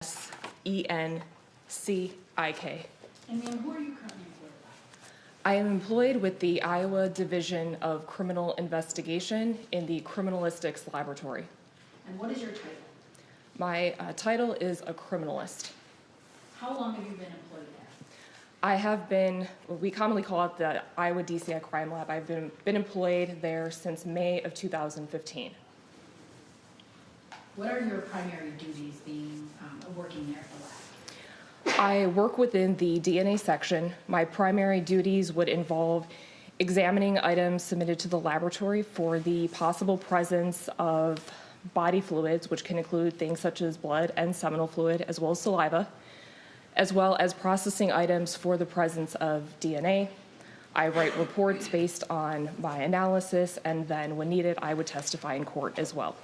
Misencik. And ma'am, who are you currently employed by? I am employed with the Iowa Division of Criminal Investigation in the Criminalistics Laboratory. And what is your title? My title is a criminalist. How long have you been employed there? I have been, we commonly call it the Iowa DCI Crime Lab. I've been employed there since May of 2015. What are your primary duties being working there at the lab? I work within the DNA section. My primary duties would involve examining items submitted to the laboratory for the possible presence of body fluids, which can include things such as blood and seminal fluid, as well as saliva, as well as processing items for the presence of DNA. I write reports based on my analysis, and then when needed, I would testify in court as well.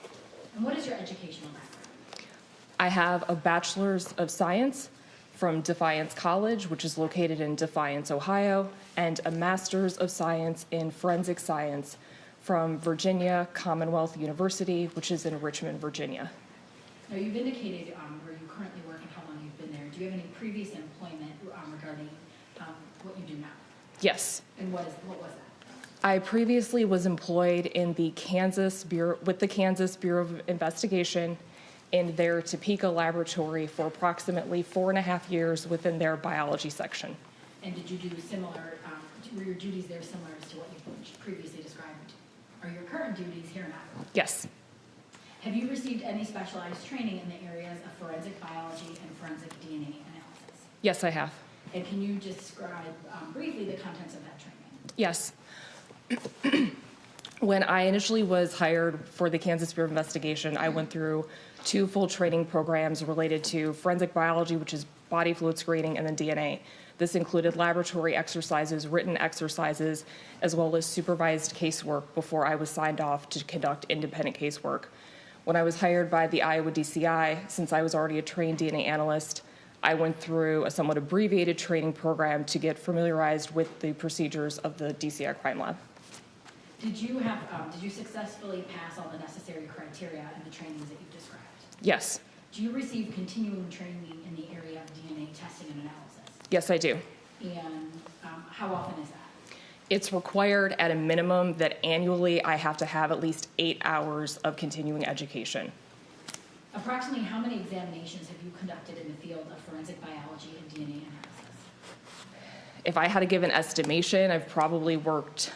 And what is your educational background? I have a Bachelor's of Science from Defiance College, which is located in Defiance, Ohio, and a Master's of Science in Forensic Science from Virginia Commonwealth University, which is in Richmond, Virginia. Now, you've indicated where you currently work and how long you've been there. Do you have any previous employment regarding what you do now? Yes. And what was that? I previously was employed in the Kansas Bureau of Investigation in their Topeka laboratory for approximately 4.5 years within their biology section. And did you do similar, were your duties there similar to what you previously described? Are your current duties here now? Yes. Have you received any specialized training in the areas of forensic biology and forensic DNA analysis? Yes, I have. And can you describe briefly the contents of that training? Yes. When I initially was hired for the Kansas Bureau of Investigation, I went through 2 full training programs related to forensic biology, which is body fluid screening, and then DNA. This included laboratory exercises, written exercises, as well as supervised casework before I was signed off to conduct independent casework. When I was hired by the Iowa DCI, since I was already a trained DNA analyst, I went through a somewhat abbreviated training program to get familiarized with the procedures of the DCI Crime Lab. Did you successfully pass all the necessary criteria in the trainings that you described? Yes. Do you receive continuing training in the area of DNA testing and analysis? Yes, I do. And how often is that? It's required at a minimum that annually I have to have at least 8 hours of continuing education. Approximately how many examinations have you conducted in the field of forensic biology and DNA analysis? If I had to give an estimation, I've probably worked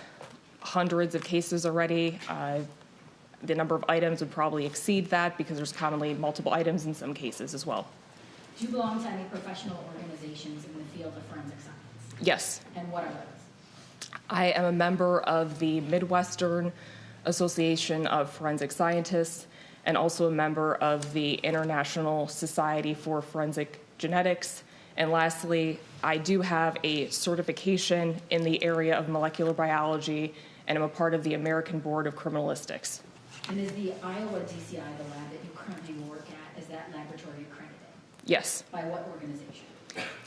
hundreds of cases already. The number of items would probably exceed that because there's commonly multiple items in some cases as well. Do you belong to any professional organizations in the field of forensic science? Yes. And what are those? I am a member of the Midwestern Association of Forensic Scientists and also a member of the International Society for Forensic Genetics. And lastly, I do have a certification in the area of molecular biology, and I'm a part of the American Board of Criminalistics. And is the Iowa DCI, the lab that you currently work at, is that laboratory accredited? Yes. By what organization?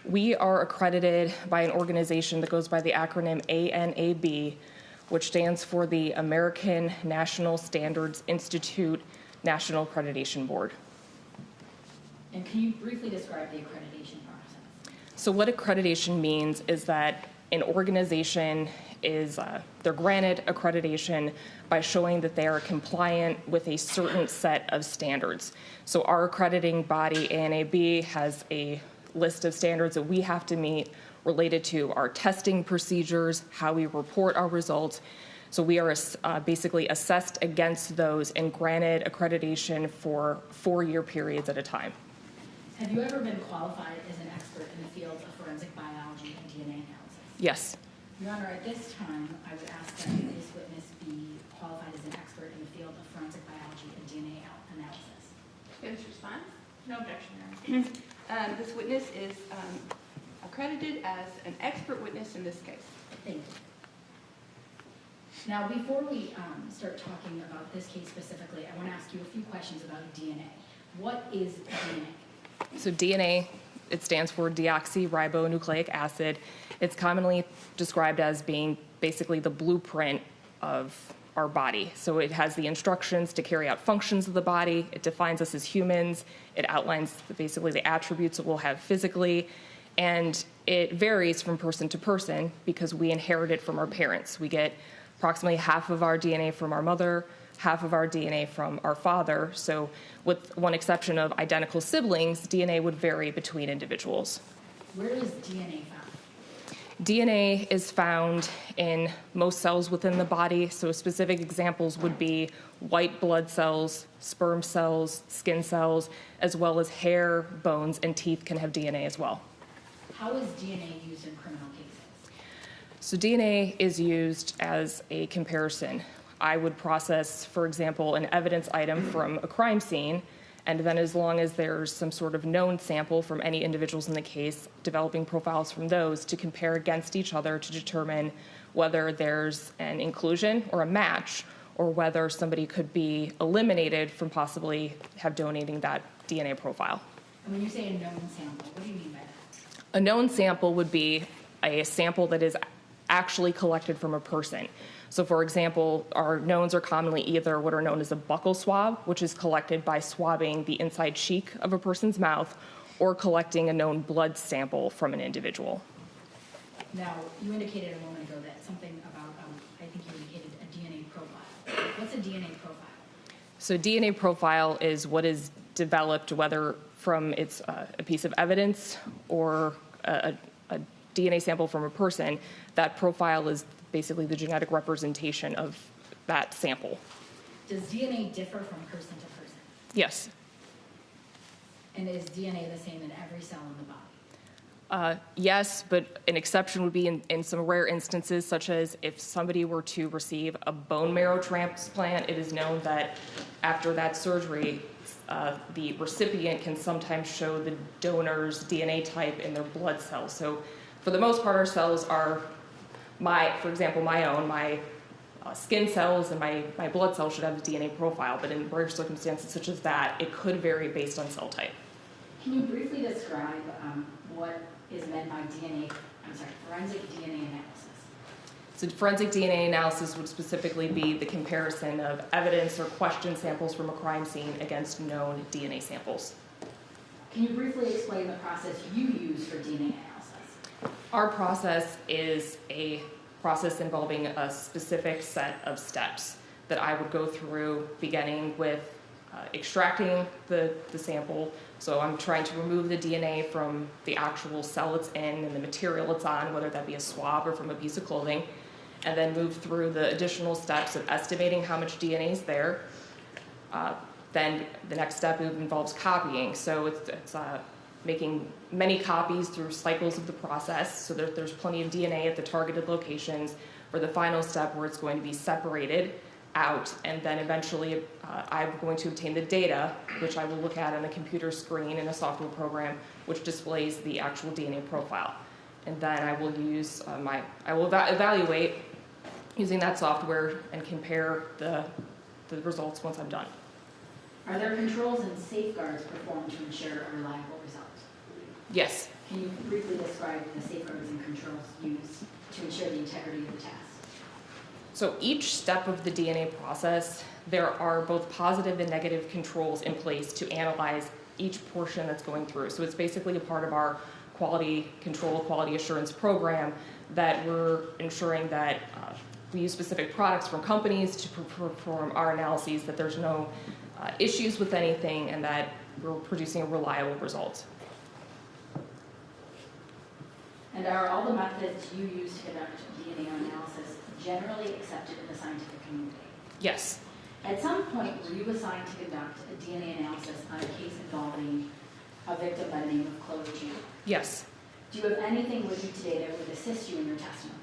We are accredited by an organization that goes by the acronym ANAB, which stands for the American National Standards Institute National Accreditation Board. And can you briefly describe the accreditation process? So what accreditation means is that an organization is, they're granted accreditation by showing that they are compliant with a certain set of standards. So our accrediting body, ANAB, has a list of standards that we have to meet related to our testing procedures, how we report our results. So we are basically assessed against those and granted accreditation for 4-year periods at a time. Have you ever been qualified as an expert in the field of forensic biology and DNA analysis? Yes. Your Honor, at this time, I would ask that this witness be qualified as an expert in the field of forensic biology and DNA analysis. Witness response? No objection, Your Honor. This witness is accredited as an expert witness in this case. Thank you. Now, before we start talking about this case specifically, I want to ask you a few questions about DNA. What is DNA? So DNA, it stands for deoxyribonucleic acid. It's commonly described as being basically the blueprint of our body. So it has the instructions to carry out functions of the body. It defines us as humans. It outlines basically the attributes that we'll have physically. And it varies from person to person because we inherit it from our parents. We get approximately half of our DNA from our mother, half of our DNA from our father. So with one exception of identical siblings, DNA would vary between individuals. Where is DNA found? DNA is found in most cells within the body. So specific examples would be white blood cells, sperm cells, skin cells, as well as hair, bones, and teeth can have DNA as well. How is DNA used in criminal cases? So DNA is used as a comparison. I would process, for example, an evidence item from a crime scene, and then as long as there's some sort of known sample from any individuals in the case, developing profiles from those to compare against each other to determine whether there's an inclusion or a match, or whether somebody could be eliminated from possibly have donating that DNA profile. And when you say a known sample, what do you mean by that? A known sample would be a sample that is actually collected from a person. So for example, our knowns are commonly either what are known as a buccal swab, which is collected by swabbing the inside cheek of a person's mouth, or collecting a known blood sample from an individual. Now, you indicated a moment ago that something about, I think you indicated a DNA profile. What's a DNA profile? So DNA profile is what is developed, whether from it's a piece of evidence or a DNA sample from a person. That profile is basically the genetic representation of that sample. Does DNA differ from person to person? Yes. And is DNA the same in every cell in the body? Yes, but an exception would be in some rare instances, such as if somebody were to receive a bone marrow transplant, it is known that after that surgery, the recipient can sometimes show the donor's DNA type in their blood cells. So for the most part, our cells are for example, my skin cells and my blood cells should have a DNA profile, but in rare circumstances such as that, it could vary based on cell type. Can you briefly describe what is meant by forensic DNA analysis? So forensic DNA analysis would specifically be the comparison of evidence or question samples from a crime scene against known DNA samples. Can you briefly explain the process you use for DNA analysis? Our process is a process involving a specific set of steps that I would go through, beginning with extracting the sample. So I'm trying to remove the DNA from the actual cell it's in and the material it's on, whether that be a swab or from a piece of clothing, and then move through the additional steps of estimating how much DNA is there. Then the next step involves copying. So it's making many copies through cycles of the process, so that there's plenty of DNA at the targeted locations for the final step where it's going to be separated out, and then eventually I'm going to obtain the data, which I will look at on a computer screen in a software program, which displays the actual DNA profile. And then I will use evaluate using that software and compare the results once I'm done. Are there controls and safeguards performed to ensure a reliable result? Yes. Can you briefly describe the safeguards and controls used to ensure the integrity of the test? So each step of the DNA process, there are both positive and negative controls in place to analyze each portion that's going through. So it's basically a part of our quality control, quality assurance program that we're ensuring that we use specific products from companies to perform our analyses, that there's no issues with anything, and that we're producing a reliable result. And are all the methods you use to conduct DNA analysis generally accepted in the scientific community? Yes. At some point, were you assigned to conduct a DNA analysis on a case involving a victim by the name of Cloe Chandler? Yes. Do you have anything with you today that would assist you in your testimony?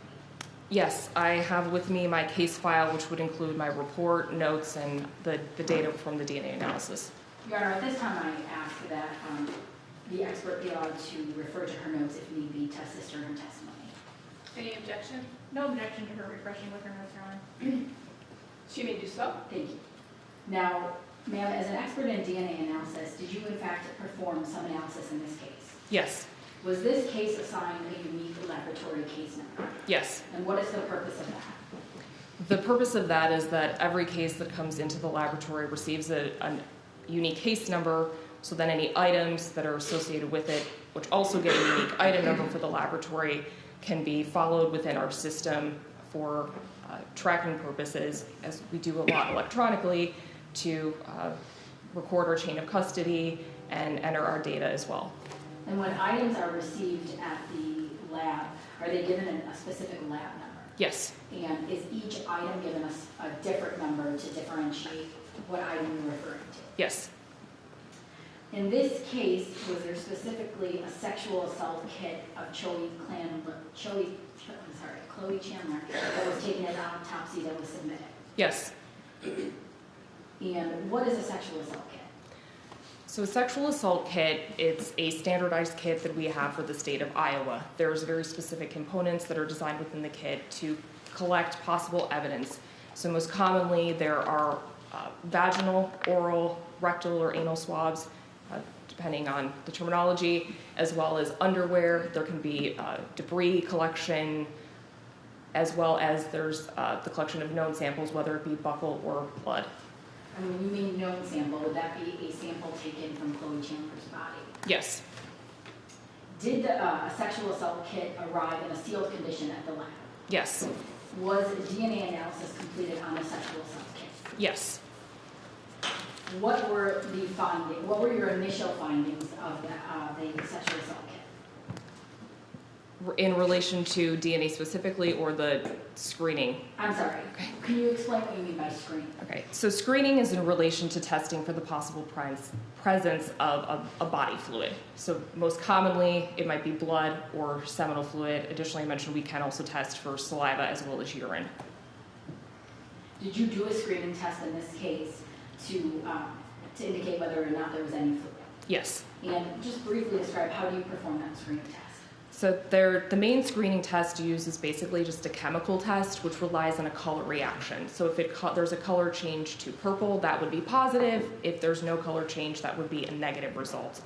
Yes, I have with me my case file, which would include my report, notes, and the data from the DNA analysis. Your Honor, at this time I ask that the expert be allowed to refer to her notes if need be to assist her in her testimony. Any objection? No objection to her refreshing with her notes, Your Honor. She may do so. Thank you. Now, ma'am, as an expert in DNA analysis, did you in fact perform some analysis in this case? Yes. Was this case assigned a unique laboratory case number? Yes. And what is the purpose of that? The purpose of that is that every case that comes into the laboratory receives a unique case number, so then any items that are associated with it, which also get a unique item number for the laboratory, can be followed within our system for tracking purposes, as we do a lot electronically, to record our chain of custody and enter our data as well. And when items are received at the lab, are they given a specific lab number? Yes. And is each item given a different number to differentiate what item you're referring to? Yes. In this case, was there specifically a sexual assault kit of Cloe Chandler that was taken at autopsy that was submitted? Yes. And what is a sexual assault kit? So a sexual assault kit, it's a standardized kit that we have for the state of Iowa. There's very specific components that are designed within the kit to collect possible evidence. So most commonly there are vaginal, oral, rectal, or anal swabs, depending on the terminology, as well as underwear. There can be debris collection, as well as there's the collection of known samples, whether it be buccal or blood. I mean, when you mean known sample, would that be a sample taken from Cloe Chandler's body? Yes. Did a sexual assault kit arrive in a sealed condition at the lab? Yes. Was DNA analysis completed on the sexual assault kit? Yes. What were the findings? What were your initial findings of the sexual assault kit? In relation to DNA specifically, or the screening? I'm sorry. Okay. Can you explain what you mean by screening? Okay, so screening is in relation to testing for the possible presence of a body fluid. So most commonly, it might be blood or seminal fluid. Additionally, I mentioned we can also test for saliva as well as urine. Did you do a screening test in this case to indicate whether or not there was any fluid? Yes. And just briefly describe, how do you perform that screening test? So the main screening test used is basically just a chemical test, which relies on a color reaction. So if there's a color change to purple, that would be positive. If there's no color change, that would be a negative result.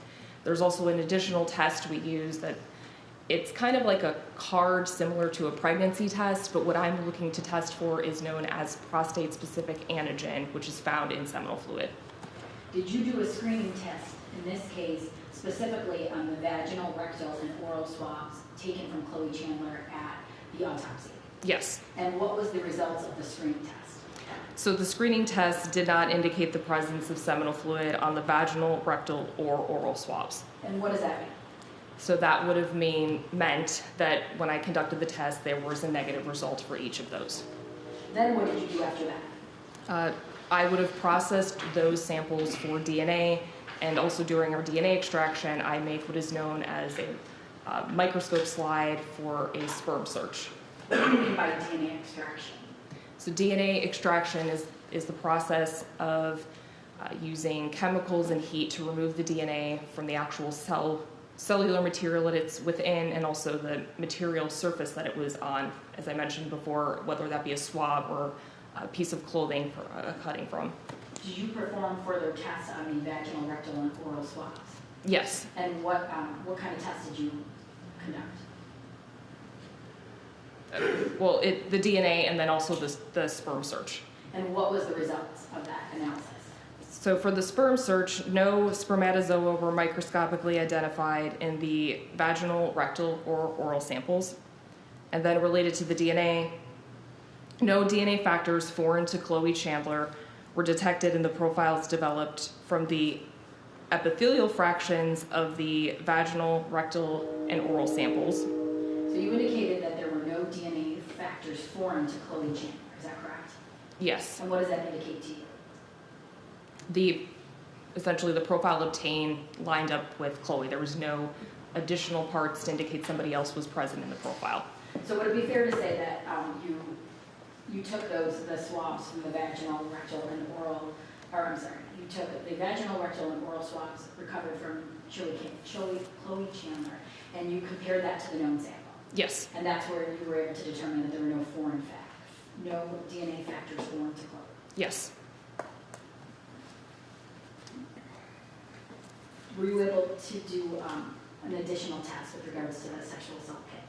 There's also an additional test we use that it's kind of like a card similar to a pregnancy test, but what I'm looking to test for is known as prostate-specific antigen, which is found in seminal fluid. Did you do a screening test in this case specifically on the vaginal, rectal, and oral swabs taken from Cloe Chandler at the autopsy? Yes. And what was the results of the screening test? So the screening test did not indicate the presence of seminal fluid on the vaginal, rectal, or oral swabs. And what does that mean? So that would have meant that when I conducted the test, there was a negative result for each of those. Then what did you do after that? I would have processed those samples for DNA, and also during our DNA extraction, I make what is known as a microscope slide for a sperm search. What do you mean by DNA extraction? So DNA extraction is the process of using chemicals and heat to remove the DNA from the actual cellular material that it's within, and also the material surface that it was on, as I mentioned before, whether that be a swab or a piece of clothing for cutting from. Did you perform further tests on the vaginal, rectal, and oral swabs? Yes. And what kind of tests did you conduct? Well, the DNA and then also the sperm search. And what was the results of that analysis? So for the sperm search, no spermatozoa were microscopically identified in the vaginal, rectal, or oral samples. And then related to the DNA, no DNA factors foreign to Cloe Chandler were detected in the profiles developed from the epithelial fractions of the vaginal, rectal, and oral samples. So you indicated that there were no DNA factors foreign to Cloe Chandler, is that correct? Yes. And what does that indicate to you? Essentially the profile obtained lined up with Cloe. There was no additional parts to indicate somebody else was present in the profile. So would it be fair to say that you took the swabs from the vaginal, rectal, and oral, you took the vaginal, rectal, and oral swabs recovered from Cloe Chandler, and you compared that to the known sample? Yes. And that's where you were able to determine that there were no foreign factors, no DNA factors foreign to Cloe? Yes. Were you able to do an additional test with regards to the sexual assault kit?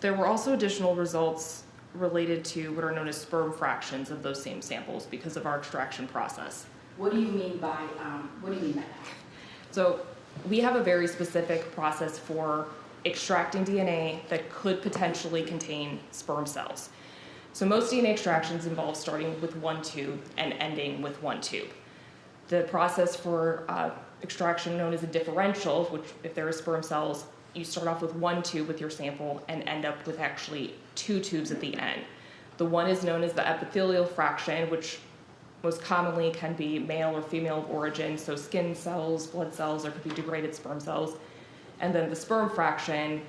There were also additional results related to what are known as sperm fractions of those same samples because of our extraction process. What do you mean by that? So we have a very specific process for extracting DNA that could potentially contain sperm cells. So most DNA extractions involve starting with one tube and ending with one tube. The process for extraction known as a differential, which if there are sperm cells, you start off with one tube with your sample and end up with actually two tubes at the end. The one is known as the epithelial fraction, which most commonly can be male or female of origin, so skin cells, blood cells, or could be degraded sperm cells. And then the sperm fraction,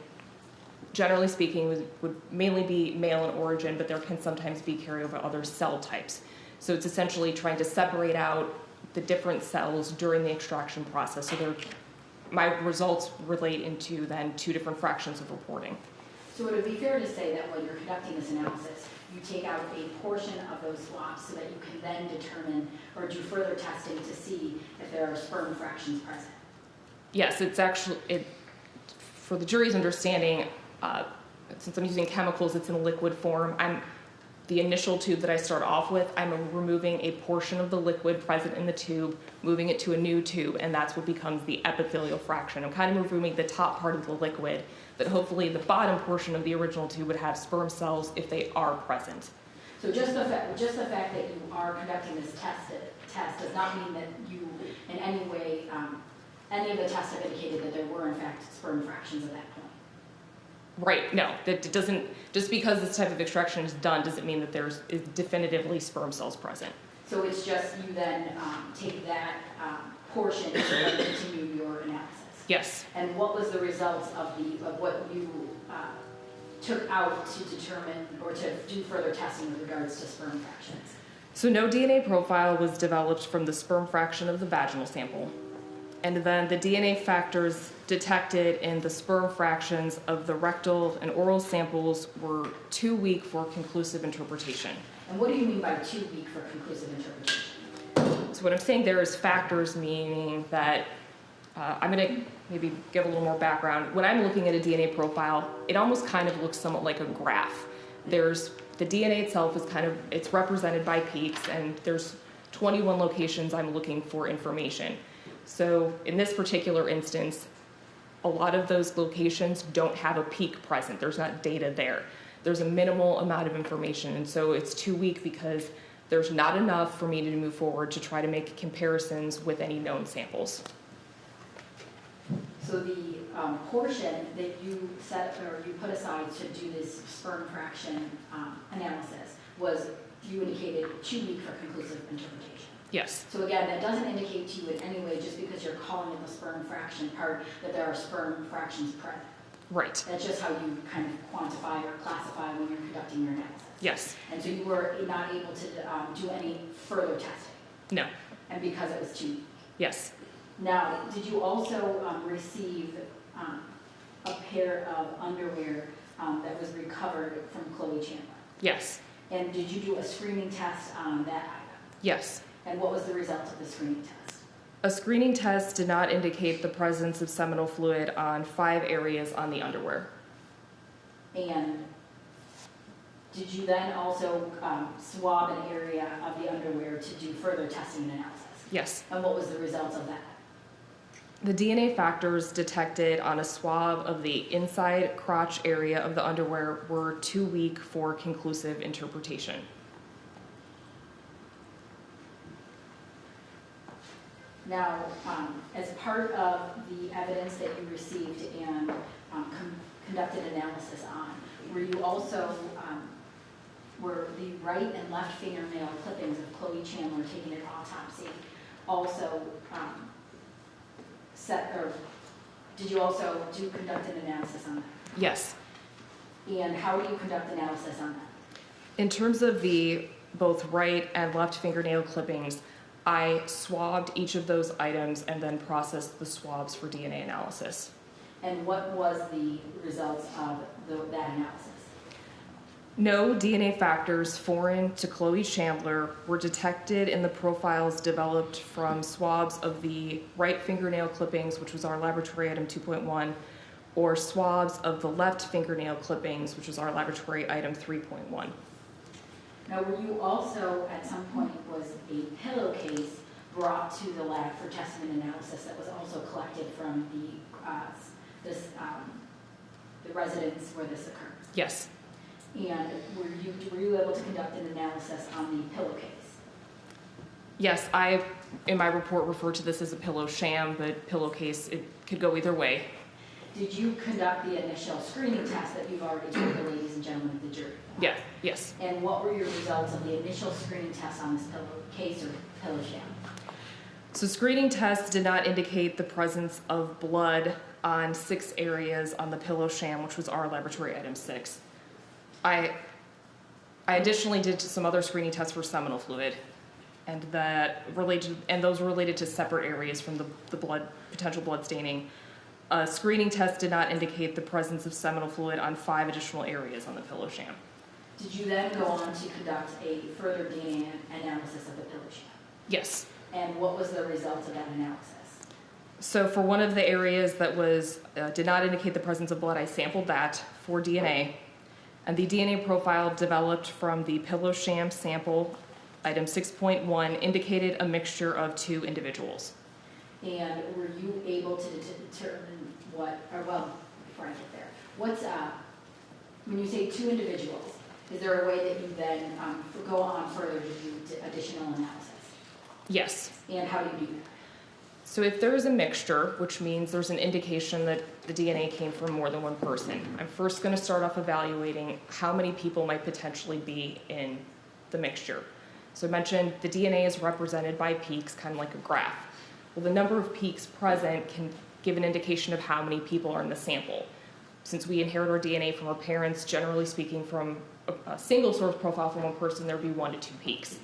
generally speaking, would mainly be male in origin, but there can sometimes be carryover other cell types. So it's essentially trying to separate out the different cells during the extraction process. So my results relate into then two different fractions of reporting. So would it be fair to say that when you're conducting this analysis, you take out a portion of those swabs so that you can then determine or do further testing to see if there are sperm fractions present? Yes, it's actually, for the jury's understanding, since I'm using chemicals, it's in a liquid form. The initial tube that I start off with, I'm removing a portion of the liquid present in the tube, moving it to a new tube, and that's what becomes the epithelial fraction. I'm kind of removing the top part of the liquid, but hopefully the bottom portion of the original tube would have sperm cells if they are present. So just the fact that you are conducting this test does not mean that you, in any way, any of the tests have indicated that there were in fact sperm fractions at that point. Right, no, that doesn't, just because this type of extraction is done doesn't mean that there's definitively sperm cells present. So it's just you then take that portion and then continue your analysis? Yes. And what was the results of what you took out to determine or to do further testing with regards to sperm fractions? So no DNA profile was developed from the sperm fraction of the vaginal sample. And then the DNA factors detected in the sperm fractions of the rectal and oral samples were too weak for conclusive interpretation. And what do you mean by too weak for conclusive interpretation? So what I'm saying there is factors, meaning that I'm going to maybe give a little more background. When I'm looking at a DNA profile, it almost kind of looks somewhat like a graph. There's the DNA itself is it's represented by peaks, and there's 21 locations I'm looking for information. So in this particular instance, a lot of those locations don't have a peak present. There's not data there. There's a minimal amount of information, and so it's too weak because there's not enough for me to move forward to try to make comparisons with any known samples. So the portion that you set or you put aside to do this sperm fraction analysis was, you indicated, too weak for conclusive interpretation. Yes. So again, that doesn't indicate to you in any way, just because you're calling it the sperm fraction part, that there are sperm fractions present. Right. That's just how you kind of quantify or classify when you're conducting your analysis. Yes. And so you were not able to do any further testing? No. And because it was too weak? Yes. Now, did you also receive a pair of underwear that was recovered from Cloe Chandler? Yes. And did you do a screening test on that item? Yes. And what was the result of the screening test? A screening test did not indicate the presence of seminal fluid on 5 areas on the underwear. And did you then also swab an area of the underwear to do further testing and analysis? Yes. And what was the results of that? The DNA factors detected on a swab of the inside crotch area of the underwear were too weak for conclusive interpretation. Now, as part of the evidence that you received and conducted analysis on, were you also, were the right and left fingernail clippings of Cloe Chandler taken at autopsy also did you also conduct an analysis on that? Yes. And how do you conduct analysis on that? In terms of the both right and left fingernail clippings, I swabbed each of those items and then processed the swabs for DNA analysis. And what was the results of that analysis? No DNA factors foreign to Cloe Chandler were detected in the profiles developed from swabs of the right fingernail clippings, which was our laboratory item 2.1, or swabs of the left fingernail clippings, which is our laboratory item 3.1. Now, were you also, at some point, was a pillowcase brought to the lab for testing and analysis that was also collected from the residence where this occurred? Yes. And were you able to conduct an analysis on the pillowcase? Yes, I, in my report, refer to this as a pillow sham, but pillowcase, it could go either way. Did you conduct the initial screening test that you've already told the ladies and gentlemen of the jury? Yeah, yes. And what were your results of the initial screening test on this pillowcase or pillow sham? So screening tests did not indicate the presence of blood on 6 areas on the pillow sham, which was our laboratory item 6. I additionally did some other screening tests for seminal fluid, and those were related to separate areas from the potential blood staining. A screening test did not indicate the presence of seminal fluid on 5 additional areas on the pillow sham. Did you then go on to conduct a further DNA analysis of the pillow sham? Yes. And what was the result of that analysis? So for one of the areas that did not indicate the presence of blood, I sampled that for DNA, and the DNA profile developed from the pillow sham sample, item 6.1, indicated a mixture of 2 individuals. And were you able to determine before I get there, when you say 2 individuals, is there a way that you then go on further to do additional analysis? Yes. And how do you do that? So if there is a mixture, which means there's an indication that the DNA came from more than one person, I'm first going to start off evaluating how many people might potentially be in the mixture. So I mentioned the DNA is represented by peaks, kind of like a graph. Well, the number of peaks present can give an indication of how many people are in the sample. Since we inherit our DNA from our parents, generally speaking, from a single source profile from one person, there would be 1 to 2 peaks.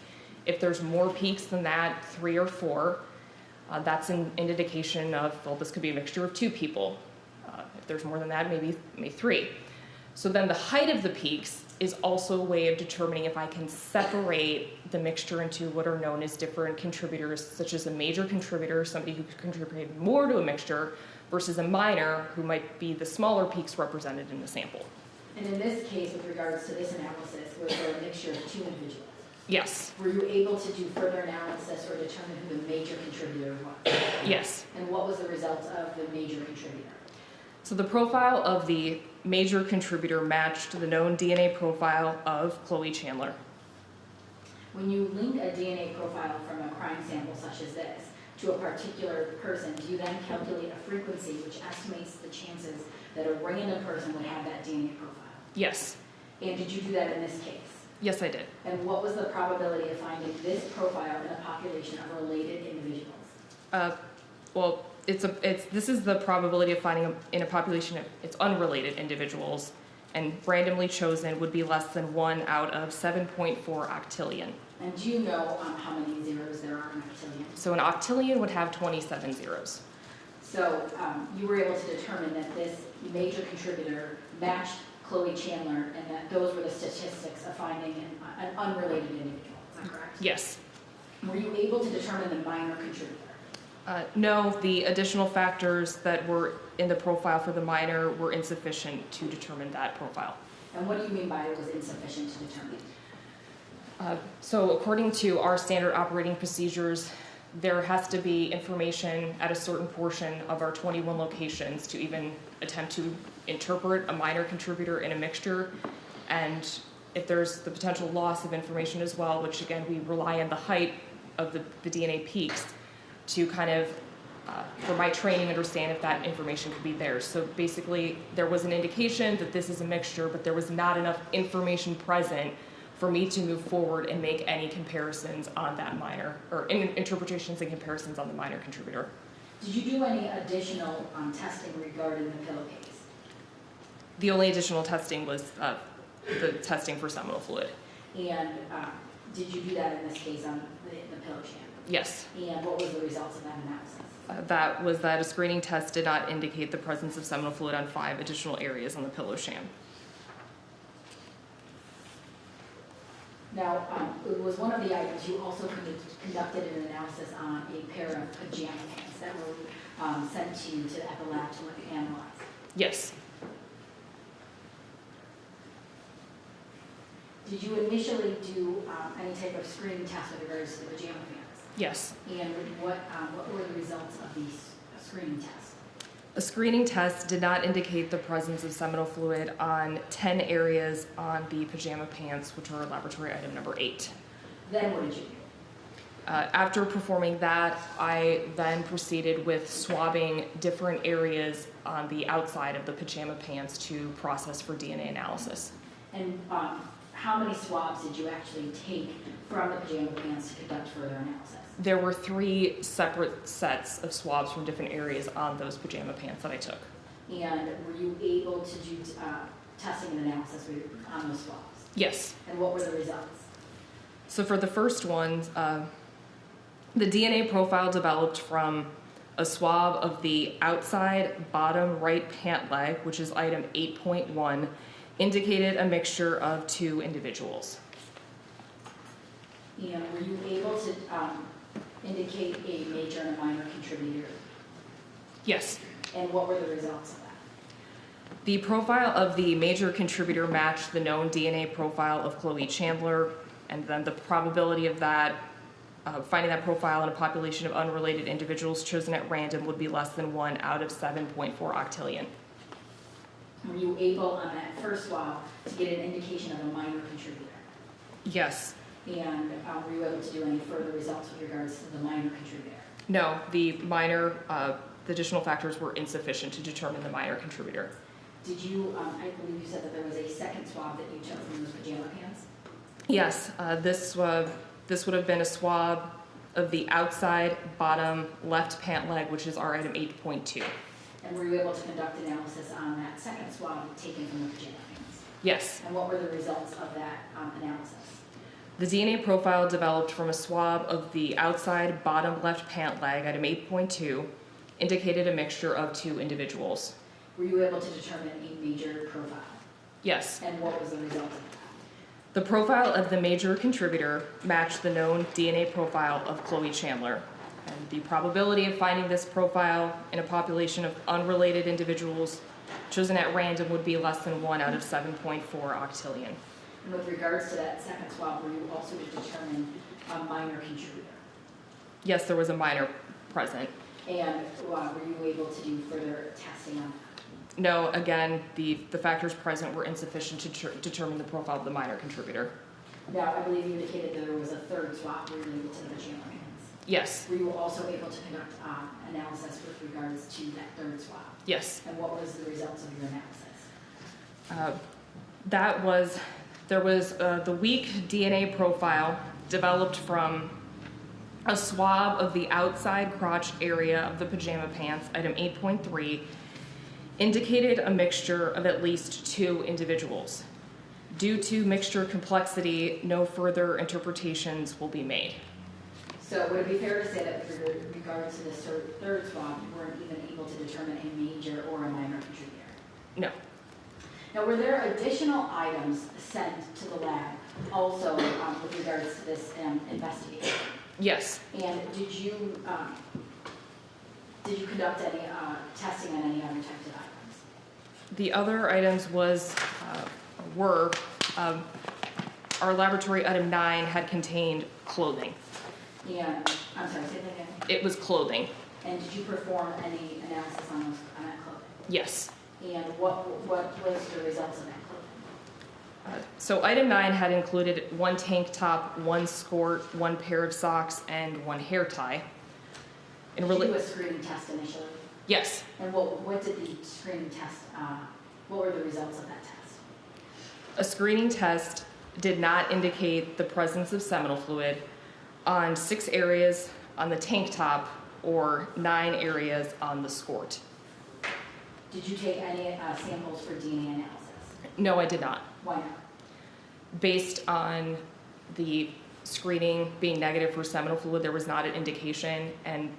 If there's more peaks than that, 3 or 4, that's an indication of, well, this could be a mixture of 2 people. If there's more than that, maybe 3. So then the height of the peaks is also a way of determining if I can separate the mixture into what are known as different contributors, such as a major contributor, somebody who contributed more to a mixture, versus a minor, who might be the smaller peaks represented in the sample. And in this case, with regards to this analysis, was there a mixture of 2 individuals? Yes. Were you able to do further analysis or determine who the major contributor was? Yes. And what was the result of the major contributor? So the profile of the major contributor matched the known DNA profile of Cloe Chandler. When you link a DNA profile from a crime sample such as this to a particular person, do you then calculate a frequency which estimates the chances that a random person would have that DNA profile? Yes. And did you do that in this case? Yes, I did. And what was the probability of finding this profile in a population of related individuals? Well, this is the probability of finding in a population of its unrelated individuals, and randomly chosen would be less than 1 out of 7.4 octillion. And do you know how many zeros there are in octillion? So an octillion would have 27 zeros. So you were able to determine that this major contributor matched Cloe Chandler, and that those were the statistics of finding an unrelated individual. Is that correct? Yes. Were you able to determine the minor contributor? No, the additional factors that were in the profile for the minor were insufficient to determine that profile. And what do you mean by it was insufficient to determine? So according to our standard operating procedures, there has to be information at a certain portion of our 21 locations to even attempt to interpret a minor contributor in a mixture. And if there's the potential loss of information as well, which again, we rely on the height of the DNA peaks to kind of, for my training, understand if that information could be there. So basically, there was an indication that this is a mixture, but there was not enough information present for me to move forward and make any comparisons on that minor, or interpretations and comparisons on the minor contributor. Did you do any additional testing regarding the pillowcase? The only additional testing was the testing for seminal fluid. And did you do that in this case on the pillow sham? Yes. And what was the results of that analysis? That was that a screening test did not indicate the presence of seminal fluid on 5 additional areas on the pillow sham. Now, it was one of the items you also conducted an analysis on a pair of pajama pants that were sent to you to the lab to look analyze. Yes. Did you initially do any type of screening test with regards to the pajama pants? Yes. And what were the results of these screening tests? A screening test did not indicate the presence of seminal fluid on 10 areas on the pajama pants, which are laboratory item number 8. Then what did you do? After performing that, I then proceeded with swabbing different areas on the outside of the pajama pants to process for DNA analysis. And how many swabs did you actually take from the pajama pants to conduct further analysis? There were 3 separate sets of swabs from different areas on those pajama pants that I took. And were you able to do testing and analysis on those swabs? Yes. And what were the results? So for the first one, the DNA profile developed from a swab of the outside bottom right pant leg, which is item 8.1, indicated a mixture of 2 individuals. And were you able to indicate a major and a minor contributor? Yes. And what were the results of that? The profile of the major contributor matched the known DNA profile of Cloe Chandler, and then the probability of that, finding that profile in a population of unrelated individuals chosen at random would be less than 1 out of 7.4 octillion. Were you able on that first swab to get an indication of a minor contributor? Yes. And were you able to do any further results with regards to the minor contributor? No, the minor, the additional factors were insufficient to determine the minor contributor. Did you, I believe you said that there was a second swab that you took from those pajama pants? Yes, this would have been a swab of the outside bottom left pant leg, which is our item 8.2. And were you able to conduct analysis on that second swab taken from the pajama pants? Yes. And what were the results of that analysis? The DNA profile developed from a swab of the outside bottom left pant leg, item 8.2, indicated a mixture of 2 individuals. Were you able to determine a major profile? Yes. And what was the result of that? The profile of the major contributor matched the known DNA profile of Cloe Chandler, and the probability of finding this profile in a population of unrelated individuals chosen at random would be less than 1 out of 7.4 octillion. And with regards to that second swab, were you also to determine a minor contributor? Yes, there was a minor present. And were you able to do further testing on that? No, again, the factors present were insufficient to determine the profile of the minor contributor. Now, I believe you indicated that there was a third swab related to the pajama pants. Yes. Were you also able to conduct analysis with regards to that third swab? Yes. And what was the results of your analysis? There was the weak DNA profile developed from a swab of the outside crotch area of the pajama pants, item 8.3, indicated a mixture of at least 2 individuals. Due to mixture complexity, no further interpretations will be made. So would it be fair to say that with regards to this third swab, you weren't even able to determine a major or a minor contributor? No. Now, were there additional items sent to the lab also with regards to this investigation? Yes. And did you conduct any testing on any other types of items? The other items were our laboratory item 9 had contained clothing. And, I'm sorry, say that again. It was clothing. And did you perform any analysis on that clothing? Yes. And what was the results of that clothing? So item 9 had included 1 tank top, 1 skirt, 1 pair of socks, and 1 hair tie. Did you do a screening test initially? Yes. And what did the screening test, what were the results of that test? A screening test did not indicate the presence of seminal fluid on 6 areas on the tank top or 9 areas on the skirt. Did you take any samples for DNA analysis? No, I did not. Why not? Based on the screening being negative for seminal fluid, there was not an indication, and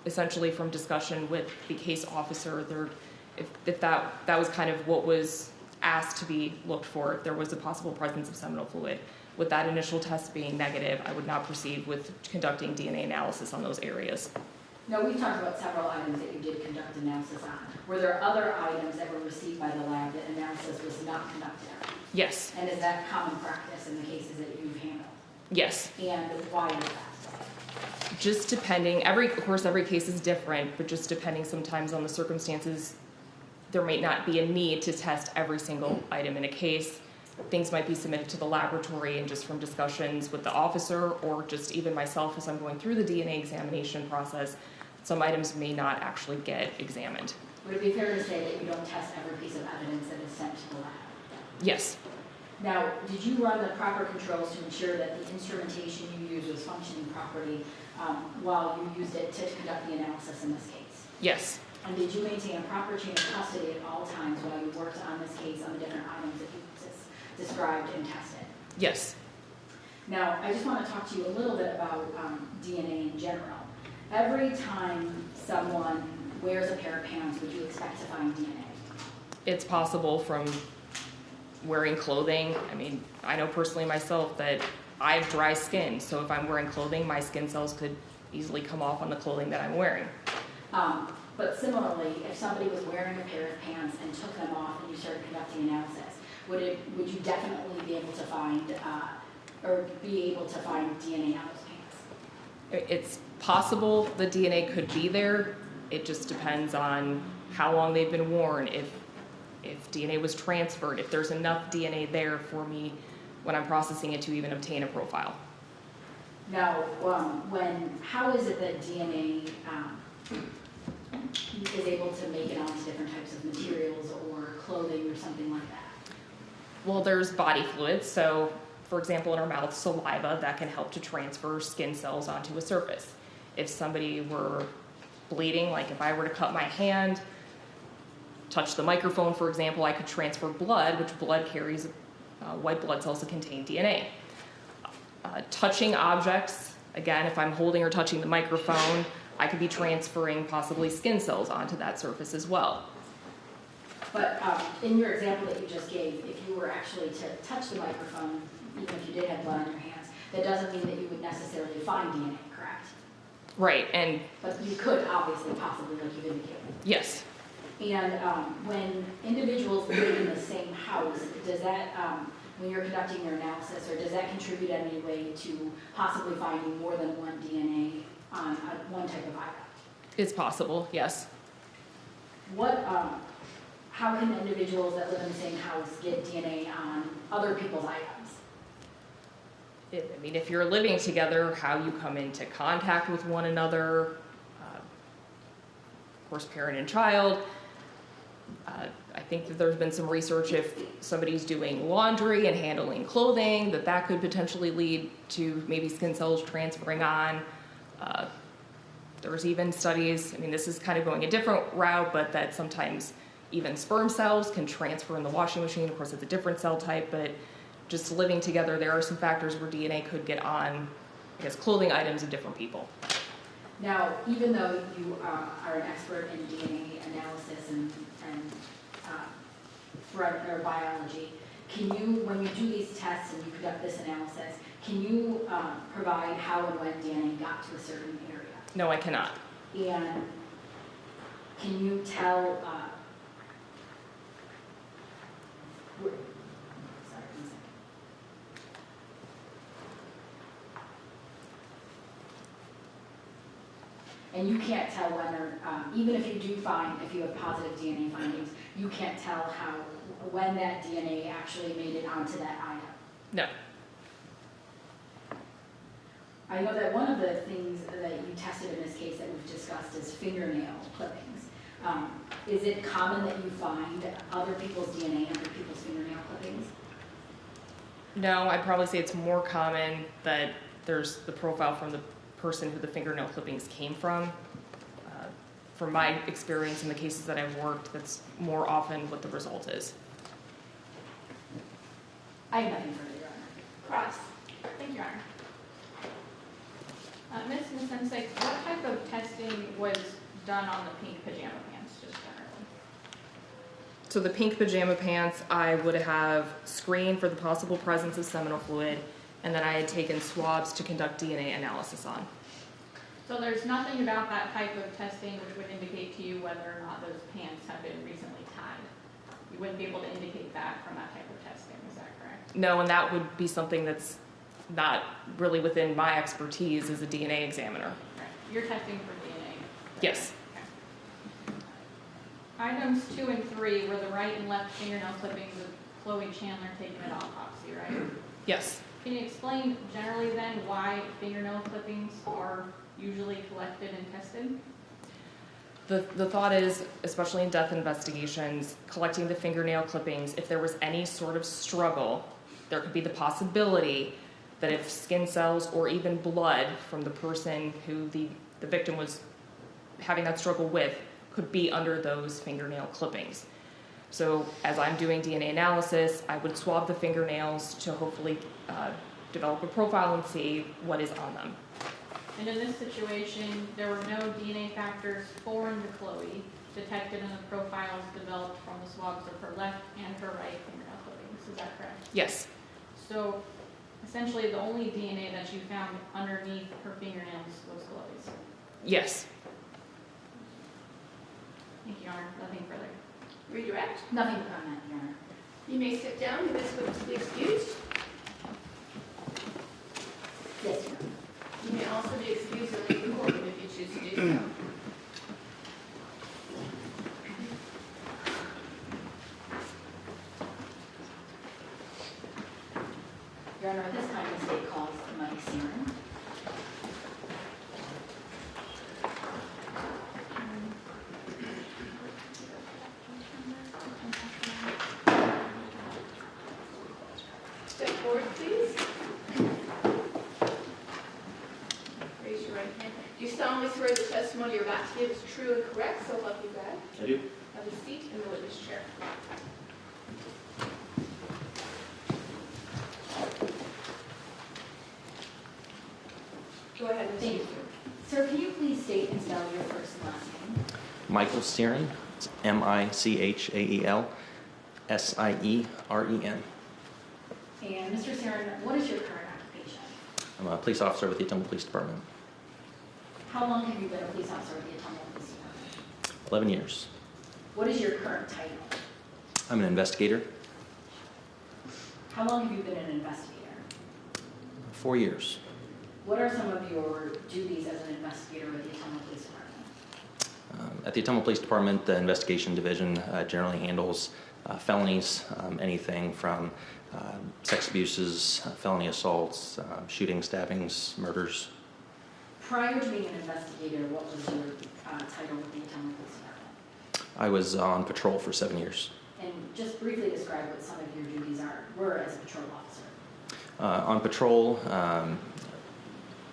essentially from discussion with the case officer, if that was kind of what was asked to be looked for, if there was a possible presence of seminal fluid. With that initial test being negative, I would not proceed with conducting DNA analysis on those areas. No, we've talked about several items that you did conduct analysis on. Were there other items that were received by the lab that analysis was not conducted on? Yes, And is that common practice in the cases that you've handled? yes. And why is that? Just depending, of course, every case is different, but just depending sometimes on the circumstances, there may not be a need to test every single item in a case. Things might be submitted to the laboratory, and just from discussions with the officer or just even myself as I'm going through the DNA examination process, some items may not actually get examined. Would it be fair to say that you don't test every piece of evidence that is sent to the lab? Yes, Now, did you run the proper controls to ensure that the instrumentation you used was functioning properly while you used it to conduct the analysis in this case? yes, And did you maintain a proper chain of custody at all times while you worked on this case on the different items that you described and tested? yes. Now, I just want to talk to you a little bit about DNA in general. Every time someone wears a pair of pants, would you expect to find DNA? It's possible from wearing clothing. I mean, I know personally myself that I have dry skin, so if I'm wearing clothing, my skin cells could easily come off on the clothing that I'm wearing. But similarly, if somebody was wearing a pair of pants and took them off and you started conducting analysis, would you definitely be able to find DNA on those pants? It's possible the DNA could be there. It just depends on how long they've been worn, if DNA was transferred, if there's enough DNA there for me when I'm processing it to even obtain a profile. Now, how is it that DNA is able to make it onto different types of materials or clothing or something like that? Well, there's body fluids, so for example, in our mouth, saliva, that can help to transfer skin cells onto a surface. If somebody were bleeding, like if I were to cut my hand, touch the microphone, for example, I could transfer blood, which blood carries white blood cells that contain DNA. Touching objects, again, if I'm holding or touching the microphone, I could be transferring possibly skin cells onto that surface as well. But in your example that you just gave, if you were actually to touch the microphone, even if you did have blood on your hands, that doesn't mean that you would necessarily find DNA, correct? Right, and But you could obviously, possibly, like you've indicated. yes, And when individuals live in the same house, does that, when you're conducting your analysis, or does that contribute in any way to possibly finding more than one DNA on one type of item? it's possible, yes. How can individuals that live in the same house get DNA on other people's items? I mean, if you're living together, how you come into contact with one another, of course, parent and child. I think that there's been some research if somebody's doing laundry and handling clothing, that could potentially lead to maybe skin cells transferring on. There's even studies, I mean, this is kind of going a different route, but that sometimes even sperm cells can transfer in the washing machine. Of course, it's a different cell type, but just living together, there are some factors where DNA could get on, I guess, clothing items of different people. Now, even though you are an expert in DNA analysis and biology, can you, when you do these tests and you conduct this analysis, can you provide how and when DNA got to a certain area? No, I cannot. And can you tell, sorry, 1 second. And you can't tell whether, even if you do find, if you have positive DNA findings, you can't tell when that DNA actually made it onto that item. No. I know that one of the things that you tested in this case that we've discussed is fingernail clippings. Is it common that you find other people's DNA under people's fingernail clippings? No, I'd probably say it's more common that there's the profile from the person who the fingernail clippings came from. From my experience in the cases that I've worked, that's more often what the result is. I have nothing further, Your Honor. Cross. Thank you, Your Honor. Ms. Misencik, what type of testing was done on the pink pajama pants, just generally? So the pink pajama pants, I would have screened for the possible presence of seminal fluid, and then I had taken swabs to conduct DNA analysis on. So there's nothing about that type of testing which would indicate to you whether or not those pants have been recently tied? You wouldn't be able to indicate that from that type of testing, is that correct? No, and that would be something that's not really within my expertise as a DNA examiner. Right. You're testing for DNA? Yes. Okay. Items 2 and 3 were the right and left fingernail clippings of Cloe Chandler taken at autopsy, right? Yes. Can you explain generally then why fingernail clippings are usually collected and tested? The thought is, especially in death investigations, collecting the fingernail clippings, if there was any sort of struggle, there could be the possibility that if skin cells or even blood from the person who the victim was having that struggle with could be under those fingernail clippings. So as I'm doing DNA analysis, I would swab the fingernails to hopefully develop a profile and see what is on them. And in this situation, there were no DNA factors foreign to Chloe detected in the profiles developed from the swabs of her left and her right fingernail clippings. Is that correct? Yes. So essentially, the only DNA that you found underneath her fingernails was Chloe's. Yes. Thank you, Your Honor. Nothing further. Redirect. Nothing to comment, Your Honor. You may sit down. You may switch to be excused. Yes, Your Honor. You may also be excused and leave the courtroom if you choose to do so. Your Honor, at this time, the state calls Mike Sieren. Step forward, please. Raise your right hand. Do you solemnly swear the testimony you're about to give is true and correct, so help you God? I do. Have a seat in the witness chair. Go ahead, Ms. Thank you. Sir, can you please state and spell your first and last name? Michael Sieren. It's Michael Sieren. And Mr. Sieren, what is your current occupation? I'm a police officer with the Atomo Police Department. How long have you been a police officer with the Atomo Police Department? 11 years. What is your current title? I'm an investigator. How long have you been an investigator? 4 years. What are some of your duties as an investigator with the Atomo Police Department? At the Atomo Police Department, the investigation division generally handles felonies, anything from sex abuses, felony assaults, shootings, stabbings, murders. Prior to being an investigator, what was your title with the Atomo Police Department? I was on patrol for 7 years. And just briefly describe what some of your duties were as a patrol officer. On patrol,